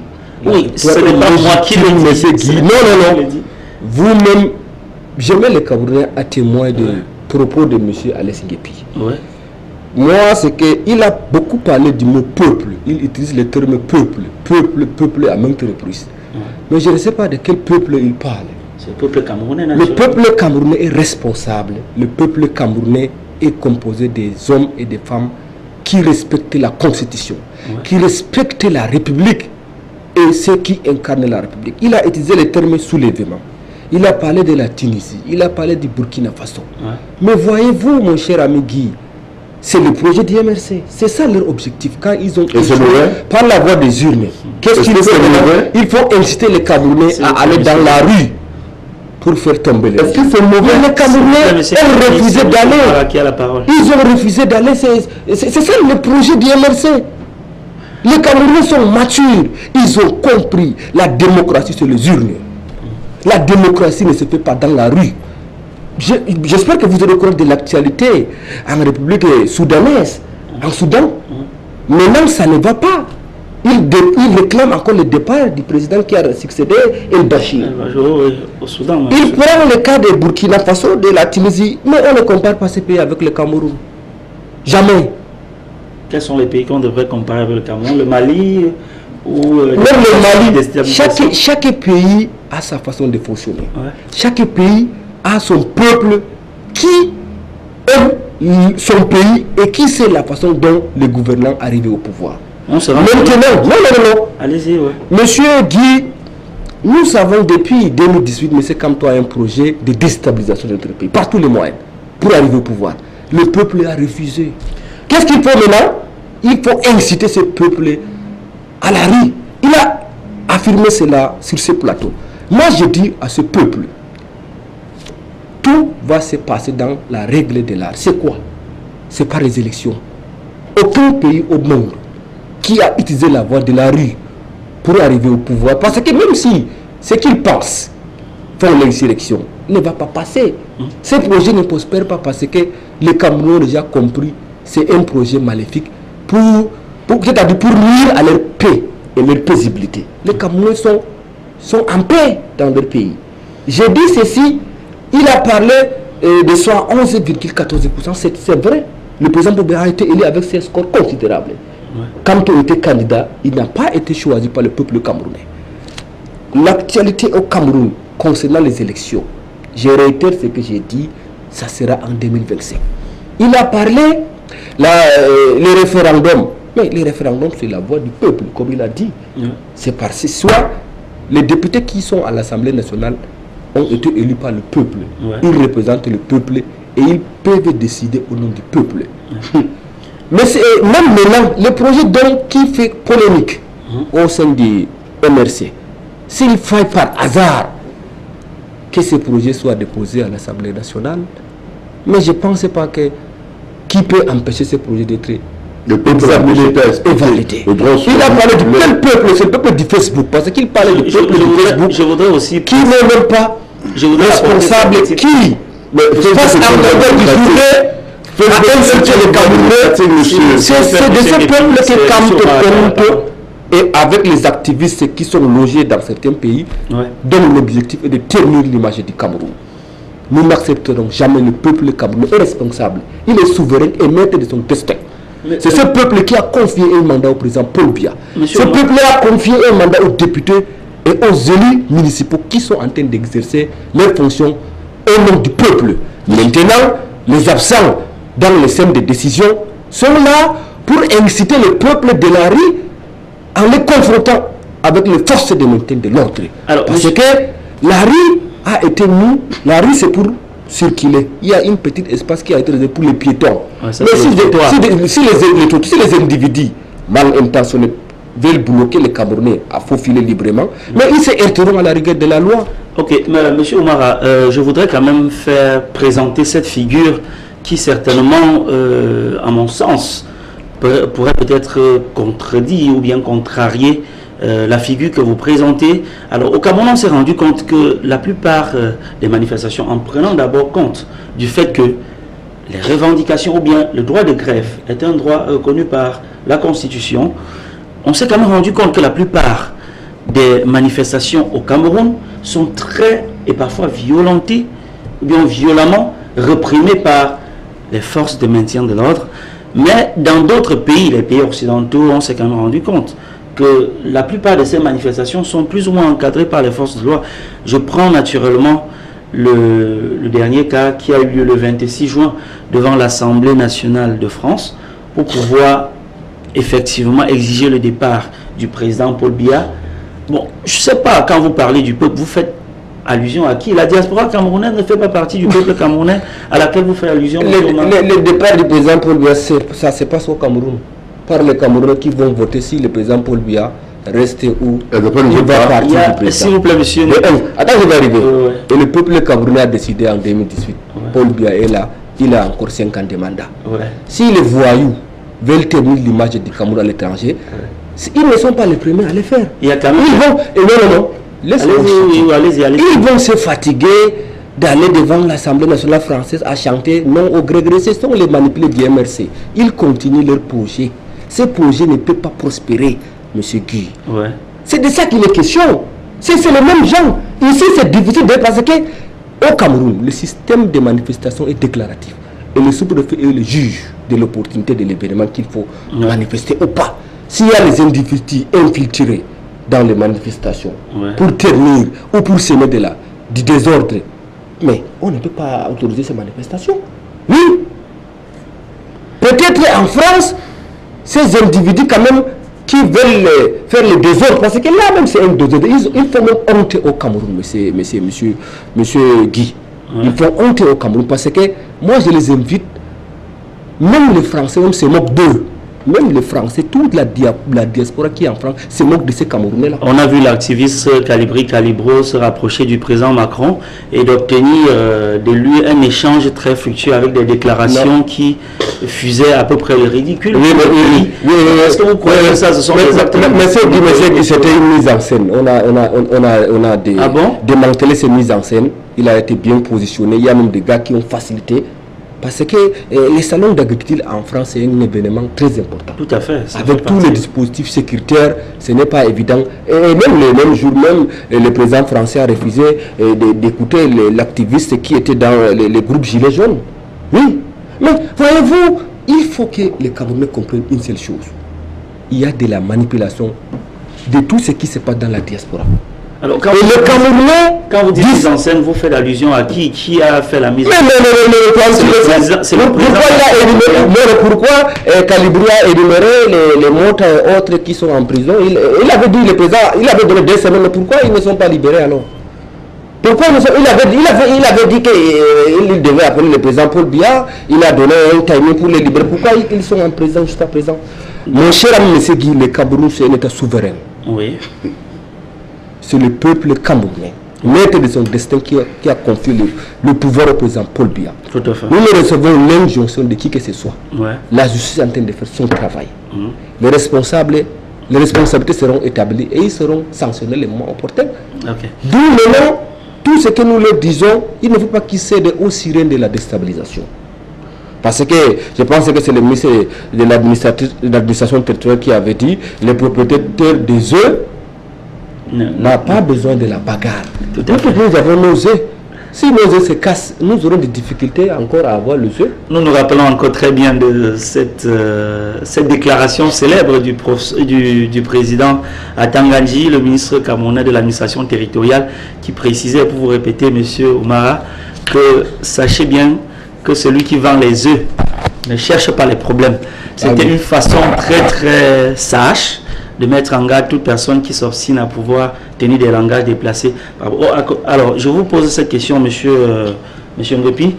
Oui, ce n'est pas moi qui le dis, monsieur Guy. Non. Vous-même, je mets les Camerounais à témoin de propos de monsieur Alès Nguépi. Moi, c'est qu'il a beaucoup parlé du mot peuple. Il utilise le terme peuple à maintes reprises. Mais je ne sais pas de quel peuple il parle. Le peuple camerounais, le peuple camerounais est responsable. Le peuple camerounais est composé des hommes et des femmes qui respectent la Constitution, qui respectent la République et ceux qui incarnent la République. Il a utilisé le terme soulèvement. Il a parlé de la Tunisie. Il a parlé du Burkina Faso. Mais voyez-vous, mon cher ami Guy, c'est le projet du MRC. C'est ça leur objectif. Quand ils ont par la voie des urnes, qu'est-ce qu'ils font? Il faut inciter les Camerounais à aller dans la rue pour faire tomber les. Est-ce que c'est mauvais? Les Camerounais ont refusé d'aller. Ils ont refusé d'aller. C'est ça le projet du MRC. Les Camerounais sont matures. Ils ont compris. La démocratie, c'est les urnes. La démocratie ne se fait pas dans la rue. J'espère que vous aurez compte de l'actualité en République soudanaise, en Soudan. Maintenant, ça ne va pas. Il réclame encore le départ du président qui a succédé, El-Bachir. Il prend le cas de Burkina Faso, de la Tunisie, mais on ne compare pas ces pays avec le Cameroun. Jamais. Quels sont les pays qu'on devrait comparer avec le Cameroun? Le Mali ou le Mali. Chaque pays a sa façon de fonctionner. Chaque pays a son peuple qui aime son pays et qui sait la façon dont les gouvernants arrivent au pouvoir. Maintenant, non. Allez-y, Monsieur Guy, nous savons depuis 2018, M. Kamto a un projet de déstabilisation de notre pays, par tous les moyens, pour arriver au pouvoir. Le peuple a refusé. Qu'est-ce qu'il faut maintenant? Il faut inciter ce peuple à la rue. Il a affirmé cela sur ce plateau. Moi, je dis à ce peuple, tout va se passer dans la règle de l'art. C'est quoi? C'est par les élections. Aucun pays au monde qui a utilisé la voie de la rue pour arriver au pouvoir, parce que même si ce qu'ils pensent font l'insurrection, ne va pas passer. Ce projet ne prospère pas parce que les Camerounais ont déjà compris c'est un projet maléfique pour nuire à leur paix et leur paisibilité. Les Camerounais sont en paix dans leur pays. J'ai dit ceci, il a parlé de soit 11,14%, c'est vrai. Le président Bobé a été élu avec ses scores considérables. Quand il était candidat, il n'a pas été choisi par le peuple camerounais. L'actualité au Cameroun concernant les élections, je réitère ce que j'ai dit, ça sera en 2025. Il a parlé les référendums. Mais les référendums, c'est la voix du peuple, comme il a dit. C'est parce que soit les députés qui sont à l'Assemblée nationale ont été élus par le peuple. Ils représentent le peuple et ils peuvent décider au nom du peuple. Mais même maintenant, le projet qui fait polémique au sein du MRC, s'il faille par hasard que ce projet soit déposé à l'Assemblée nationale, mais je ne pense pas que qui peut empêcher ce projet d'être le peuple et validé. Il a parlé de quel peuple? C'est le peuple du Facebook, parce qu'il parlait du peuple du Facebook. Je voudrais aussi qui n'est même pas responsable, qui face à l'ordre du journée a insulté les Camerounais. C'est de ce peuple que Kamto et avec les activistes qui sont logés dans certains pays, dont l'objectif est de tenir l'image du Cameroun. Nous n'accepterons jamais le peuple camerounais est responsable. Il est souverain et maître de son destin. C'est ce peuple qui a confié un mandat au président Paul Biya. Ce peuple a confié un mandat aux députés et aux élus municipaux qui sont en train d'exercer leurs fonctions au nom du peuple. Maintenant, les absents dans les scènes de décision sont là pour inciter le peuple de la rue en les confrontant avec les forces de maintien de l'ordre. Parce que la rue a été mise, la rue c'est pour circuler. Il y a une petite espace qui a été réservé pour les piétons. Mais si les individus mal intentionnés veulent bloquer les Camerounais à faufiler librement, mais ils se heurteront à la rigueur de la loi. Ok, mais monsieur Oumara, je voudrais quand même faire présenter cette figure qui certainement, à mon sens, pourrait peut-être contredire ou bien contrarier la figure que vous présentez. Alors au Cameroun, on s'est rendu compte que la plupart des manifestations, en prenant d'abord compte du fait que les revendications ou bien le droit de grève est un droit reconnu par la Constitution, on s'est quand même rendu compte que la plupart des manifestations au Cameroun sont très et parfois violentées ou bien violemment réprimées par les forces de maintien de l'ordre. Mais dans d'autres pays, les pays occidentaux, on s'est quand même rendu compte que la plupart de ces manifestations sont plus ou moins encadrées par les forces de loi. Je prends naturellement le dernier cas qui a eu lieu le 26 juin devant l'Assemblée nationale de France pour pouvoir effectivement exiger le départ du président Paul Biya. Bon, je ne sais pas, quand vous parlez du peuple, vous faites allusion à qui? La diaspora camerounaise ne fait pas partie du peuple camerounais à laquelle vous faites allusion. Le départ du président Paul Biya, ça se passe au Cameroun. Par les Camerounais qui vont voter si le président Paul Biya reste où il va partir du président. S'il vous plaît, monsieur. Attends, je vais arriver. Et le peuple camerounais a décidé en 2018. Paul Biya est là, il a encore 5 ans de mandat. Si les voyous veulent tenir l'image du Cameroun à l'étranger, ils ne sont pas les premiers à le faire. Il y a quand même... Ils vont se fatiguer d'aller devant l'Assemblée nationale française à chanter non au gré. Ce sont les manipulés du MRC. Ils continuent leur projet. Ce projet ne peut pas prospérer, monsieur Guy. C'est de ça qu'il est question. C'est le même genre. Ici, c'est difficile parce que au Cameroun, le système de manifestation est déclaratif. Et le sous-préfet est le juge de l'opportunité de l'événement qu'il faut manifester ou pas. S'il y a les individus infiltrés dans les manifestations pour ternir ou pour semer du désordre, mais on ne peut pas autoriser ces manifestations. Oui. Peut-être en France, ces individus quand même qui veulent faire le désordre, parce que là même c'est un désordre, ils font même honte au Cameroun, monsieur Guy. Ils font honte au Cameroun parce que moi je les invite, même les Français même se moquent d'eux. Même les Français, toute la diaspora qui est en France se moque de ces Camerounais-là. On a vu l'activiste Calibri Calibro se rapprocher du président Macron et d'obtenir de lui un échange très fructueux avec des déclarations qui fusaient à peu près le ridicule. Est-ce que vous croyez que ça, ce sont des actes? Mais c'était une mise en scène. On a démantelé ces mises en scène. Il a été bien positionné. Il y a même des gars qui ont facilité. Parce que les salons d'agriculture en France, c'est un événement très important. Tout à fait. Avec tous les dispositifs sécuritaires, ce n'est pas évident. Et même le même jour, le président français a refusé d'écouter l'activiste qui était dans les groupes Gilets jaunes. Oui. Mais voyez-vous, il faut que les Camerounais comprennent une seule chose. Il y a de la manipulation de tout ce qui se passe dans la diaspora. Alors, quand vous dites mise en scène, vous faites allusion à qui? Qui a fait la mise en scène? C'est le président. Pourquoi Calibri a énuméré les montres et autres qui sont en prison? Il avait dit, le président, il avait donné 2 semaines, mais pourquoi ils ne sont pas libérés alors? Pourquoi il avait dit qu'il devait appeler le président Paul Biya, il a donné un timing pour les libérer. Pourquoi ils sont en prison jusqu'à présent? Mon cher ami M. Guy, le Cameroun, c'est un État souverain. Oui. C'est le peuple camerounais, maître de son destin, qui a confié le pouvoir au président Paul Biya. Tout à fait. Nous ne recevons l'injonction de qui que ce soit. La justice est en train de faire son travail. Les responsabilités seront établies et ils seront sanctionnés les moments opportuns. D'où maintenant, tout ce que nous leur disons, il ne faut pas qu'ils cèdent aux sirènes de la déstabilisation. Parce que je pense que c'est le ministre de l'administration territoriale qui avait dit les propriétaires des œufs n'ont pas besoin de la bagarre. Nous avons nos œufs. Si nos œufs se cassent, nous aurons des difficultés encore à avoir les œufs. Nous nous rappelons encore très bien de cette déclaration célèbre du président Atangandji, le ministre camerounais de l'administration territoriale, qui précisait, pour vous répéter, monsieur Oumara, que sachez bien que celui qui vend les œufs ne cherche pas les problèmes. C'était une façon très très sage de mettre en garde toute personne qui s'obstine à pouvoir tenir des langages déplacés. Alors, je vous pose cette question, monsieur Ngopi.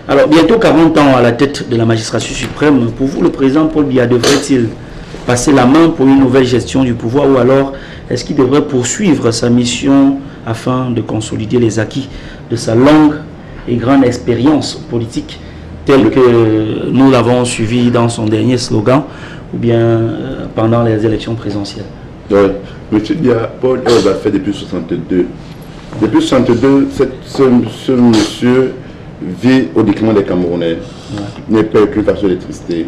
Alors, bientôt 40 ans à la tête de la magistrature suprême, pour vous, le président Paul Biya devrait-il passer la main pour une nouvelle gestion du pouvoir, ou alors est-ce qu'il devrait poursuivre sa mission afin de consolider les acquis de sa longue et grande expérience politique telle que nous l'avons suivi dans son dernier slogan ou bien pendant les élections présidentielles? Oui, M. Biya, Paul, on l'a fait depuis 62. Depuis 62, ce monsieur vit au détriment des Camerounais. Il ne paye qu'une facture d'électricité.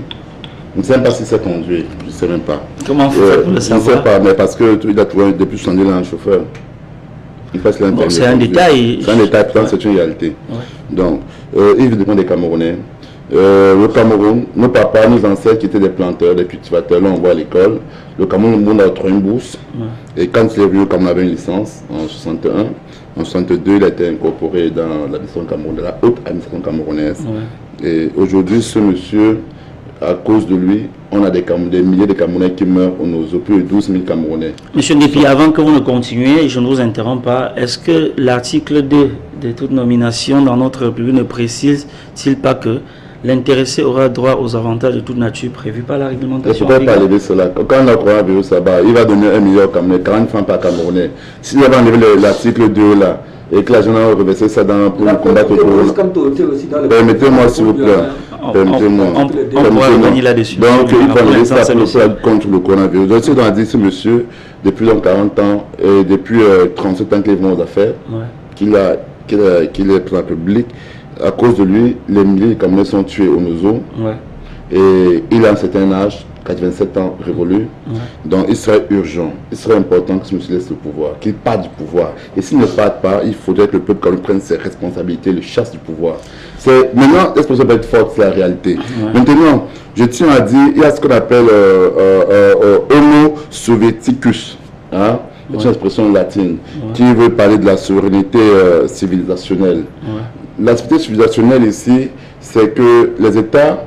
Je ne sais même pas si c'est conduit, je ne sais même pas. Comment vous faites pour le savoir? Je ne sais pas, mais parce qu'il a trouvé depuis 62 un chauffeur. C'est un détail. C'est un détail, c'est une réalité. Ouais. Donc, il dépend des Camerounais. Le Cameroun, nos papas, nos ancêtres qui étaient des planteurs, des cultivateurs, là on voit à l'école. Le Cameroun, nous on a trouvé une bourse. Ouais. Et quand il est venu, comme on avait une licence en 61, en 62, il a été incorporé dans l'administration camerounaise, la haute administration camerounaise. Ouais. Et aujourd'hui, ce monsieur, à cause de lui, on a des milliers de Camerounais qui meurent au Nozo, plus de 12 000 Camerounais. Monsieur Ndipi, avant que vous ne continuiez, je ne vous interromps pas, est-ce que l'article 2 de toute nomination dans notre République ne précise-t-il pas que l'intéressé aura droit aux avantages de toute nature prévus par la réglementation? Je ne peux pas parler de cela. Quand on a coronavirus là-bas, il va donner 1 million Camerounais, 40 francs par Camerounais. S'il avait enlevé l'article 2 là, et que l'agent a reversé ça pour le combattre au corona. Permettez-moi s'il vous plaît. Permettez-moi. On pourra revenir là-dessus. Donc il va enlever ça contre le coronavirus. Donc on a dit ce monsieur, depuis 40 ans, et depuis 37 ans qu'il est venu aux affaires, qu'il est président public, à cause de lui, les milliers de Camerounais sont tués au Nozo. Et il a un certain âge, 87 ans révolu. Donc il serait urgent, il serait important que ce monsieur laisse le pouvoir, qu'il parte du pouvoir. Et s'il ne part pas, il faudrait que le peuple camerounais prenne ses responsabilités, le chasse du pouvoir. Maintenant, l'expression peut être forte, c'est la réalité. Maintenant, je tiens à dire, il y a ce qu'on appelle Homo soviéticus. Hein? C'est une expression latine qui veut parler de la souveraineté civilisationnelle. La souveraineté civilisationnelle ici, c'est que les États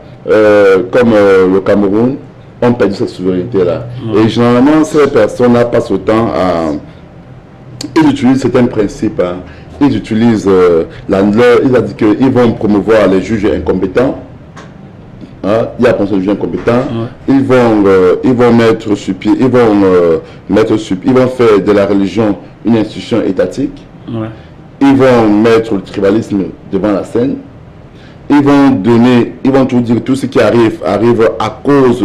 comme le Cameroun ont perdu cette souveraineté-là. Et généralement, ces personnes-là passent autant à... Ils utilisent certains principes. Hein. Ils utilisent l'anglais. Il a dit qu'ils vont promouvoir les juges incompétents. Hein. Il y a un juge incompétent. Ils vont mettre sur pied, ils vont faire de la religion une institution étatique. Ils vont mettre le tribalisme devant la scène. Ils vont tout dire que tout ce qui arrive à cause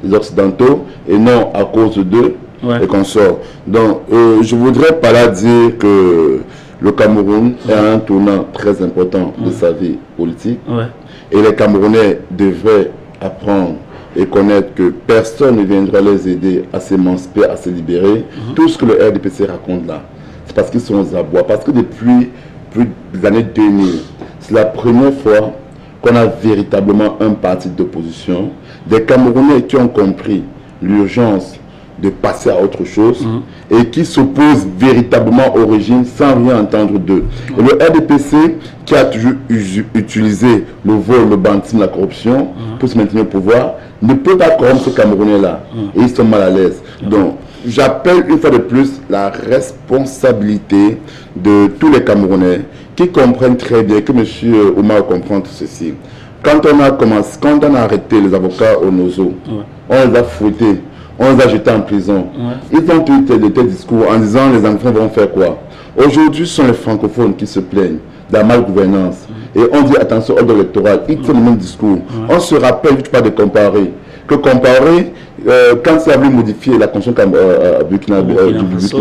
des Occidentaux et non à cause d'eux et consorts. Donc, je voudrais par là dire que le Cameroun est à un tournant très important de sa vie politique. Et les Camerounais devraient apprendre et connaître que personne ne viendra les aider à s'émanciper, à se libérer. Tout ce que le RDPC raconte là, c'est parce qu'ils sont aux abois. Parce que depuis plus des années 2000, c'est la première fois qu'on a véritablement un parti d'opposition, des Camerounais qui ont compris l'urgence de passer à autre chose et qui s'opposent véritablement au régime sans rien entendre d'eux. Et le RDPC, qui a toujours utilisé le vol, le banditisme, la corruption pour se maintenir au pouvoir, ne peut pas corrompre ces Camerounais-là. Et ils sont mal à l'aise. Donc, j'appelle une fois de plus la responsabilité de tous les Camerounais qui comprennent très bien, que M. Oumar comprend tout ceci. Quand on a arrêté les avocats au Nozo, on les a fouettés, on les a jetés en prison. Ils ont tous des discours en disant les enfants vont faire quoi. Aujourd'hui, ce sont les francophones qui se plaignent de la malgouvernance. Et on dit attention, ordre électoral, ils font le même discours. On se rappelle, je ne peux pas de comparer. que comparer, quand ça a voulu modifier la constitution Burkina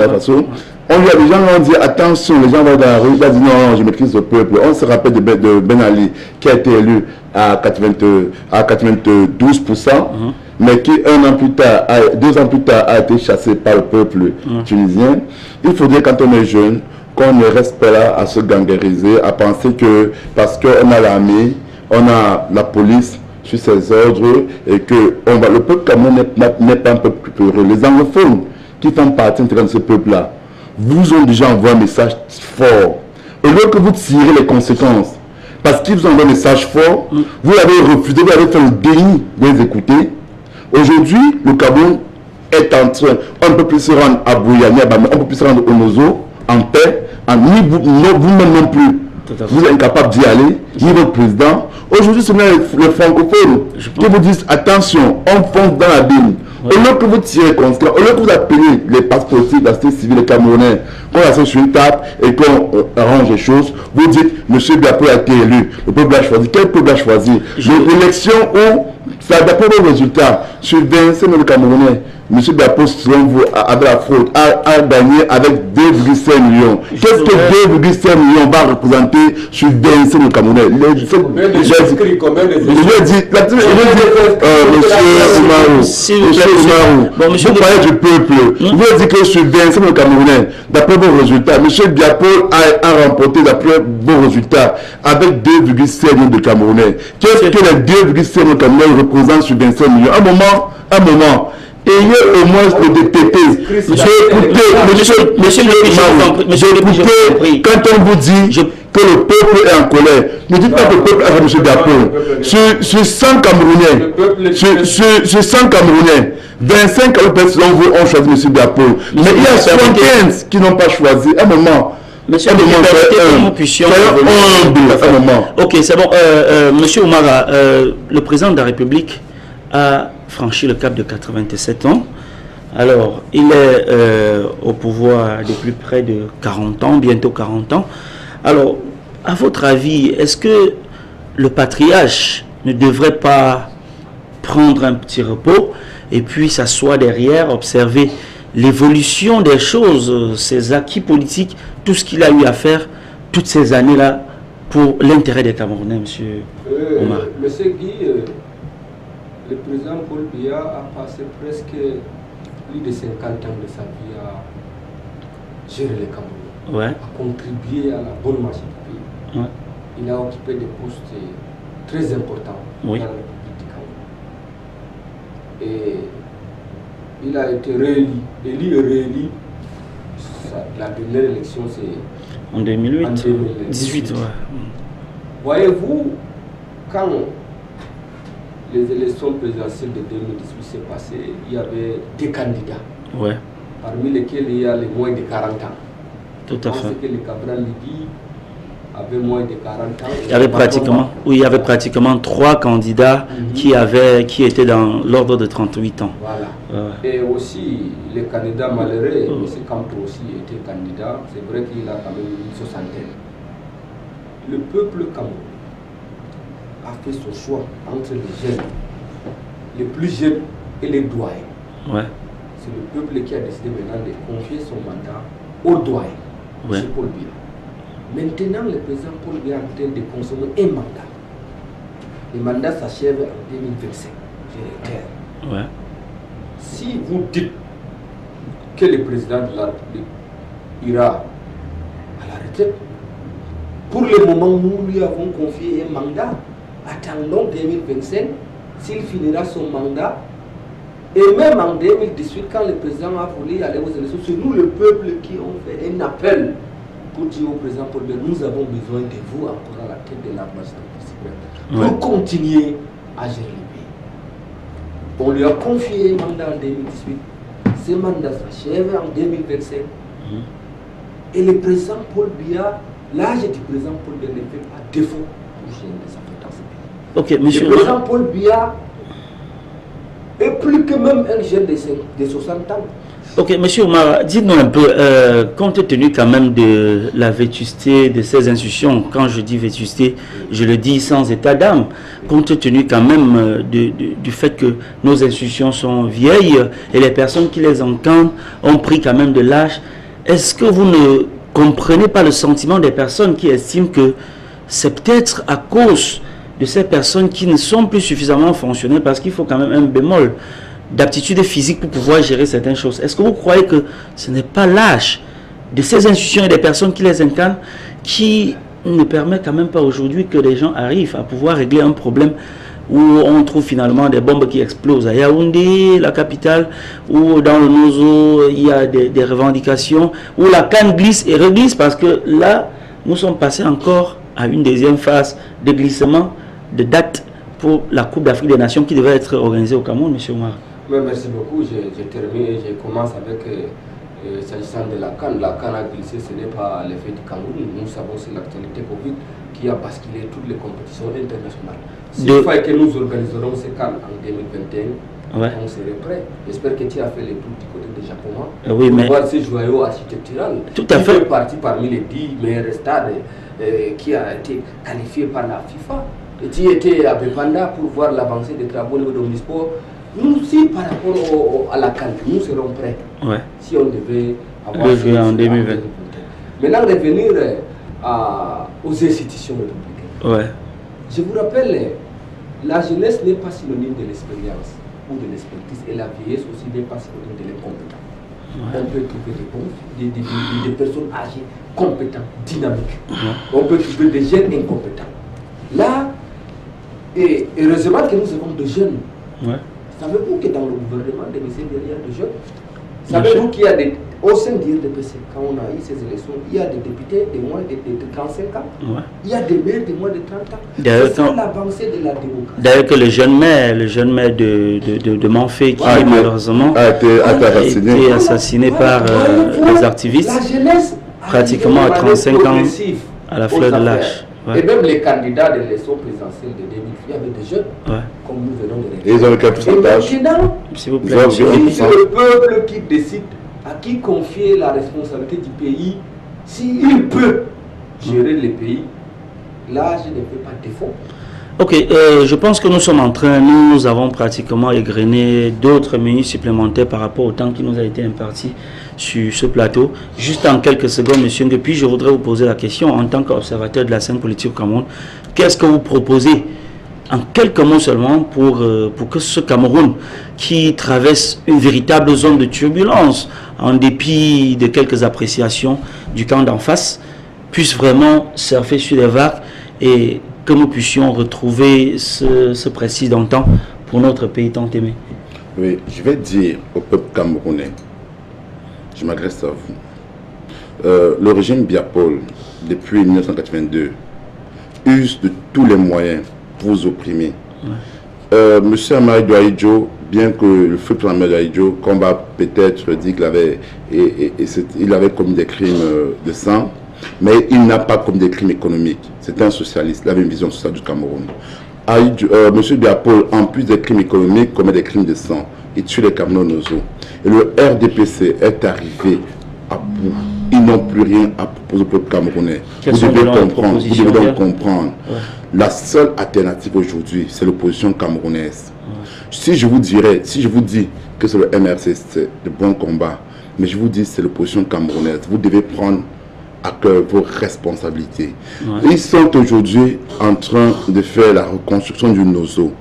Faso, on lui a des gens ont dit attention, les gens vont dans la rue, il a dit non, je maîtrise le peuple. On se rappelle de Ben Ali qui a été élu à 92%, mais qui 2 ans plus tard a été chassé par le peuple tunisien. Il faudrait, quand on est jeune, qu'on ne reste pas là à se gangériser, à penser que parce qu'on a l'armée, on a la police sur ses ordres et que le peuple camerounais n'est pas un peuple peureux. Les anglophones qui font partie de ce peuple-là vous ont déjà envoyé un message fort. Au lieu que vous tirez les conséquences, parce qu'ils vous ont envoyé un message fort, vous l'avez refusé, vous avez fait le déni de les écouter. Aujourd'hui, le Cameroun est en train, on ne peut plus se rendre à Bouyani, on ne peut plus se rendre au Nozo en paix, ni vous-même non plus. Vous êtes incapable d'y aller, ni votre président. Aujourd'hui, ce sont les francophones qui vous disent attention, on fonce dans la bine. Au lieu que vous tirez conscient, au lieu que vous appelez les partis politiques, la société civile, les Camerounais, qu'on assied sur une table et qu'on arrange les choses, vous dites M. Biapo a été élu, le peuple a choisi. Quel peuple a choisi? L'élection où, d'après vos résultats, sur 25 000 Camerounais, M. Biapo, selon vous, avec la fraude, a gagné avec 2,5 millions. Qu'est-ce que 2,5 millions va représenter sur 25 000 Camerounais? Je vais dire, vous parlez du peuple. Vous dites que sur 25 000 Camerounais, d'après vos résultats, M. Biapo a remporté, d'après vos résultats, avec 2,5 millions de Camerounais. Qu'est-ce que les 2,5 millions de Camerounais représentent sur 25 millions? Un moment. Ayez au moins le DPP. J'ai écouté, quand on vous dit que le peuple est en colère. Ne dites pas que le peuple est M. Biapo. Sur 100 Camerounais, sur 100 Camerounais, 25 Camerounais selon vous ont choisi M. Biapo. Mais il y a 75 qui n'ont pas choisi. Un moment. Monsieur, ok, c'est bon. Monsieur Oumara, le président de la République a franchi le cap de 87 ans. Alors, il est au pouvoir depuis près de 40 ans, bientôt 40 ans. Alors, à votre avis, est-ce que le patriarche ne devrait pas prendre un petit repos et puis s'asseoir derrière, observer l'évolution des choses, ses acquis politiques, tout ce qu'il a eu à faire toutes ces années-là pour l'intérêt des Camerounais, monsieur Omar? Monsieur Guy, le président Paul Biya a passé presque plus de 50 ans de sa vie à gérer les Camerounais, à contribuer à la bonne marche du pays. Il a occupé des postes très importants dans la République du Cameroun. Et il a été élu et réélu. La dernière élection, c'est en 2018. Voyez-vous, quand les élections présidentielles de 2018 s'est passées, il y avait des candidats, parmi lesquels il y a les moins de 40 ans. Tout à fait. Que les Cabral Libye avaient moins de 40 ans. Il y avait pratiquement 3 candidats qui étaient dans l'ordre de 38 ans. Voilà. Et aussi, les candidats malheureux, M. Campo aussi était candidat. C'est vrai qu'il a quand même une soixantaine. Le peuple camerounais a fait son choix entre les jeunes, les plus jeunes et les doyens. C'est le peuple qui a décidé maintenant de confier son mandat aux doyens, M. Paul Biya. Maintenant, le président Paul Biya est en train de consommer un mandat. Le mandat s'achève en 2025. Je réitère. Si vous dites que le président de la République ira à la retraite, pour le moment, nous lui avons confié un mandat. Attendons 2025, s'il finira son mandat. Et même en 2018, quand le président a voulu aller aux élections, c'est nous, le peuple, qui ont fait un appel pour dire au président Paul Biya, nous avons besoin de vous encore à la tête de la majorité suprême pour continuer à gérer le pays. On lui a confié un mandat en 2018. Ce mandat s'achève en 2025. Et le président Paul Biya, l'âge du président Paul Biya ne fait pas défaut pour gérer les affaires dans ce pays. Le président Paul Biya est plus que même un jeune de 60 ans. Ok, monsieur Oumar, dites-nous un peu, compte tenu quand même de la vétusté de ces institutions, quand je dis vétusté, je le dis sans état d'âme, compte tenu quand même du fait que nos institutions sont vieilles et les personnes qui les encadrent ont pris quand même de l'âge, est-ce que vous ne comprenez pas le sentiment des personnes qui estiment que c'est peut-être à cause de ces personnes qui ne sont plus suffisamment fonctionnelles, parce qu'il faut quand même un bémol d'aptitude physique pour pouvoir gérer certaines choses. Est-ce que vous croyez que ce n'est pas l'âge de ces institutions et des personnes qui les incarnent qui ne permet quand même pas aujourd'hui que les gens arrivent à pouvoir régler un problème où on trouve finalement des bombes qui explosent à Yaoundé, la capitale, où dans le Nozo il y a des revendications, où la canne glisse et reglisse, parce que là nous sommes passés encore à une deuxième phase de glissement de date pour la Coupe d'Afrique des Nations qui devait être organisée au Cameroun, M. Oumar. Merci beaucoup. Je termine et je commence avec, s'agissant de la CAN. La CAN a glissé, ce n'est pas l'effet du Cameroun. Nous savons c'est l'actualité Covid qui a basculé toutes les compétitions internationales. S'il faut que nous organiserons ces CAN en 2021, on serait prêt. J'espère que tu as fait les tours du côté du Japon pour voir ces joyaux architecturaux. Tout à fait. Il fait partie parmi les 10 meilleurs stades qui a été qualifié par la FIFA. Et tu étais à Bepanda pour voir l'avancée des travaux au niveau de l'Omnisport. Nous aussi, par rapport à la CAN, nous serons prêts. Si on devait avoir le jeu en 2020. Maintenant, revenir aux institutions républicaines. Je vous rappelle, la jeunesse n'est pas synonyme de l'expérience ou de l'expertise, et la vieillesse aussi n'est pas synonyme de l'incompétence. On peut trouver des personnes âgées, compétentes, dynamiques. On peut trouver des jeunes incompétents. Là, et heureusement que nous avons des jeunes. Savez-vous que dans le gouvernement de M. il y a des jeunes? Savez-vous qu'il y a au sein du RDPC, quand on a eu ces élections, il y a des députés de moins de 35 ans, il y a des maires de moins de 30 ans. C'est l'avancée de la démocratie. D'ailleurs que le jeune maire de Manfé, qui malheureusement a été assassiné par les activistes, pratiquement à 35 ans, à la fleur de l'âge. Et même les candidats de l'élection présidentielle de 2000, il y avait des jeunes, comme nous venons de le dire. Ils ont le pourcentage. Et maintenant, s'il vous plaît, c'est le peuple qui décide à qui confier la responsabilité du pays. S'il peut gérer le pays, l'âge ne fait pas défaut. Ok, je pense que nous sommes en train, nous avons pratiquement égrené d'autres menus supplémentaires par rapport au temps qui nous a été imparti sur ce plateau. Juste en quelques secondes, monsieur Nguepi, je voudrais vous poser la question en tant qu'observateur de la scène politique au Cameroun. Qu'est-ce que vous proposez, en quelques mots seulement, pour que ce Cameroun, qui traverse une véritable zone de turbulence, en dépit de quelques appréciations du camp d'en face, puisse vraiment surfer sur les vagues et que nous puissions retrouver ce précis d'antan pour notre pays tant aimé? Oui, je vais dire au peuple camerounais, je m'adresse à vous. Le régime Biapol, depuis 1982, use de tous les moyens pour vous opprimer. Monsieur Amari Douaïdjo, bien que le feu pour Amari Douaïdjo, qu'on va peut-être dire qu'il avait commis des crimes de sang, mais il n'a pas commis des crimes économiques. C'est un socialiste, il avait une vision sociale du Cameroun. Monsieur Biapol, en plus des crimes économiques, commet des crimes de sang. Il tue les Camerounais aux eaux. Et le RDPC est arrivé à bout. Ils n'ont plus rien à proposer au peuple camerounais. Vous devez donc comprendre. La seule alternative aujourd'hui, c'est l'opposition camerounaise. Si je vous dis que c'est le MRC, c'est de bons combats, mais je vous dis c'est l'opposition camerounaise, vous devez prendre à cœur vos responsabilités. Ils sont aujourd'hui en train de faire la reconstruction du Nozo.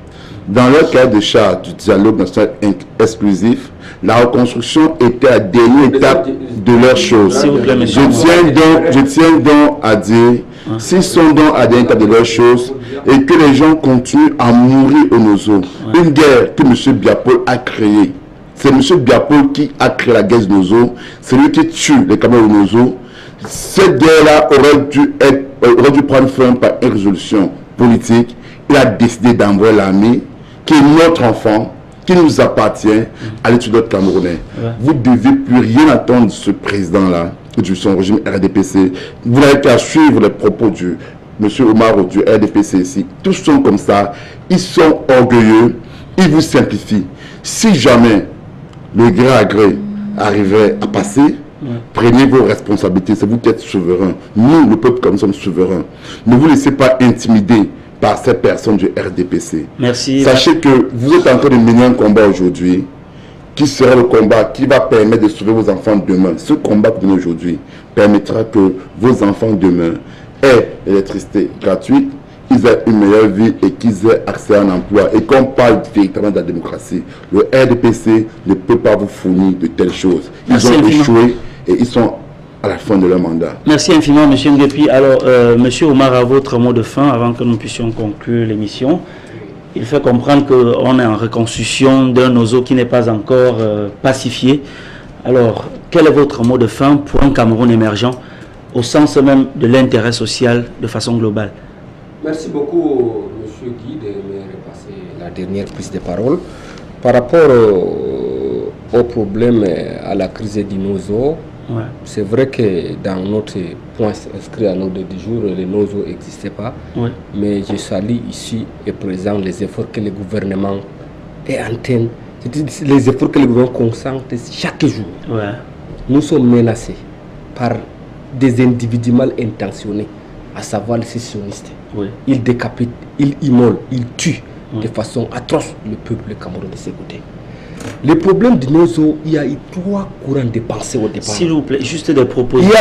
Dans le cadre de charge du dialogue national exclusif, la reconstruction était à la dernière étape de leurs choses. Je tiens donc à dire, s'ils sont donc à la dernière étape de leurs choses et que les gens continuent à mourir au Nozo, une guerre que M. Biapol a créée, c'est M. Biapol qui a créé la guerre du Nozo, c'est lui qui tue les Camerounais au Nozo. Cette guerre-là aurait dû prendre fin par une résolution politique. Il a décidé d'envoyer l'armée, qui est notre enfant, qui nous appartient, à l'étude d'autres Camerounais. Vous ne devez plus rien attendre de ce président-là, de son régime RDPC. Vous n'avez qu'à suivre les propos du M. Omar du RDPC ici. Tous sont comme ça. Ils sont orgueilleux. Ils vous simplifient. Si jamais le gré à gré arrivait à passer, prenez vos responsabilités, c'est vous qui êtes souverain. Nous, le peuple, comme nous sommes souverains. Ne vous laissez pas intimider par ces personnes du RDPC. Merci. Sachez que vous êtes en train de mener un combat aujourd'hui qui sera le combat qui va permettre de sauver vos enfants demain. Ce combat que vous menez aujourd'hui permettra que vos enfants demain aient l'électricité gratuite, qu'ils aient une meilleure vie et qu'ils aient accès à un emploi. Et qu'on parle véritablement de la démocratie. Le RDPC ne peut pas vous fournir de telles choses. Ils ont échoué et ils sont à la fin de leur mandat. Merci infiniment, M. Nguepi. Alors, M. Omar, à votre mot de fin, avant que nous puissions conclure l'émission, il fait comprendre qu'on est en reconstruction d'un oiseau qui n'est pas encore pacifié. Alors, quel est votre mot de fin pour un Cameroun émergent au sens même de l'intérêt social de façon globale? Merci beaucoup, M. Guy, de me repasser la dernière prise de parole. Par rapport au problème, à la crise des dinosaures, c'est vrai que dans notre point inscrit à l'ordre du jour, les dinosaures n'existaient pas. Mais je salue ici et présent les efforts que le gouvernement est en train, les efforts que le gouvernement concentre chaque jour. Nous sommes menacés par des individus mal intentionnés, à savoir les sécessionnistes. Ils décapitent, ils immolent, ils tuent de façon atroce le peuple camerounais de ses côtés. Le problème de nos eaux, il y a eu 3 courants de pensée au départ. S'il vous plaît, juste des propositions.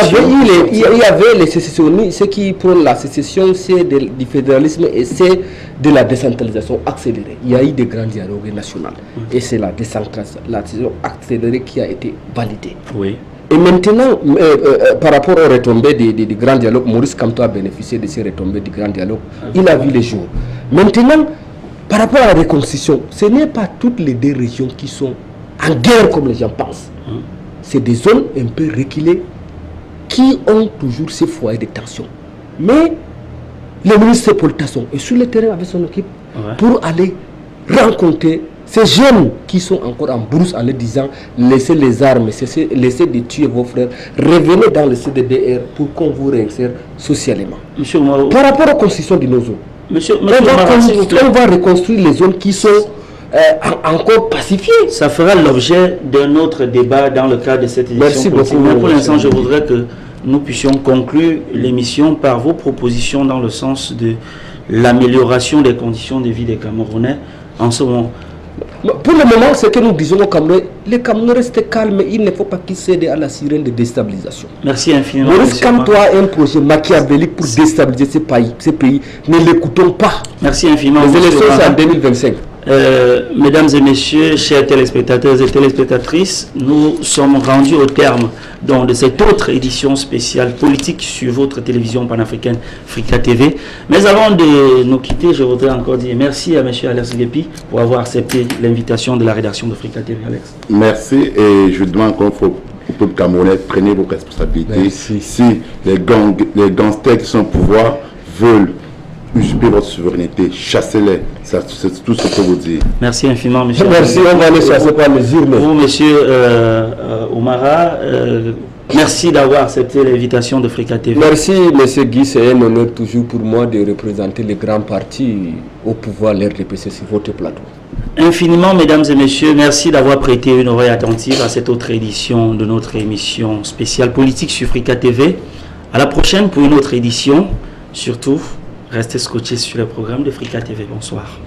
Il y avait les sécessionnistes, ceux qui prennent la sécession, c'est du fédéralisme et c'est de la décentralisation accélérée. Il y a eu des grands dialogues nationaux et c'est la décentralisation accélérée qui a été validée. Et maintenant, par rapport aux retombées du grand dialogue, Maurice Kamto a bénéficié de ces retombées du grand dialogue. Il a vu les jours. Maintenant, par rapport à la reconstruction, ce n'est pas toutes les 2 régions qui sont en guerre comme les gens pensent. C'est des zones un peu reculées qui ont toujours ces foyers de tension. Mais le ministre Paul Tasson est sur le terrain avec son équipe pour aller rencontrer ces jeunes qui sont encore en brousse en leur disant laissez les armes, laissez de tuer vos frères, revenez dans le CDDR pour qu'on vous réinsère socialement. Par rapport aux constructions de nos zones, on va reconstruire les zones qui sont encore pacifiées. Ça fera l'objet d'un autre débat dans le cadre de cette émission. Merci beaucoup. Mais pour l'instant, je voudrais que nous puissions conclure l'émission par vos propositions dans le sens de l'amélioration des conditions de vie des Camerounais en ce moment. Pour le moment, ce que nous disons aux Camerounais, les Camerounais restent calmes, il ne faut pas qu'ils cèdent à la sirène de déstabilisation. Merci infiniment. Maurice Kamto a un projet machiavélique pour déstabiliser ces pays. Ne l'écoutons pas. Merci infiniment. Les élections, c'est en 2025. Mesdames et messieurs, chers téléspectateurs et téléspectatrices, nous sommes rendus au terme donc, de cette autre édition spéciale politique sur votre télévision panafricaine Africa TV. Mais avant de nous quitter, je voudrais encore dire merci à M. Alex Nguepi pour avoir accepté l'invitation de la rédaction de Africa TV. Alex. Merci et je demande encore au peuple camerounais, prenez vos responsabilités. Merci. Si les gangsters qui sont au pouvoir veulent usurper votre souveraineté, chassez-les. C'est tout ce que vous dites. Merci infiniment, monsieur. Merci, on va aller chasser par les urnes. Vous, monsieur Omara, merci d'avoir accepté l'invitation de Africa TV. Merci, monsieur Guy. C'est un honneur toujours pour moi de représenter les grands partis au pouvoir, l'RDPC, sur votre plateau. Infiniment, mesdames et messieurs, merci d'avoir prêté une oreille attentive à cette autre édition de notre émission spéciale politique sur Africa TV. À la prochaine pour une autre édition. Surtout, restez scotchés sur le programme de Africa TV. Bonsoir.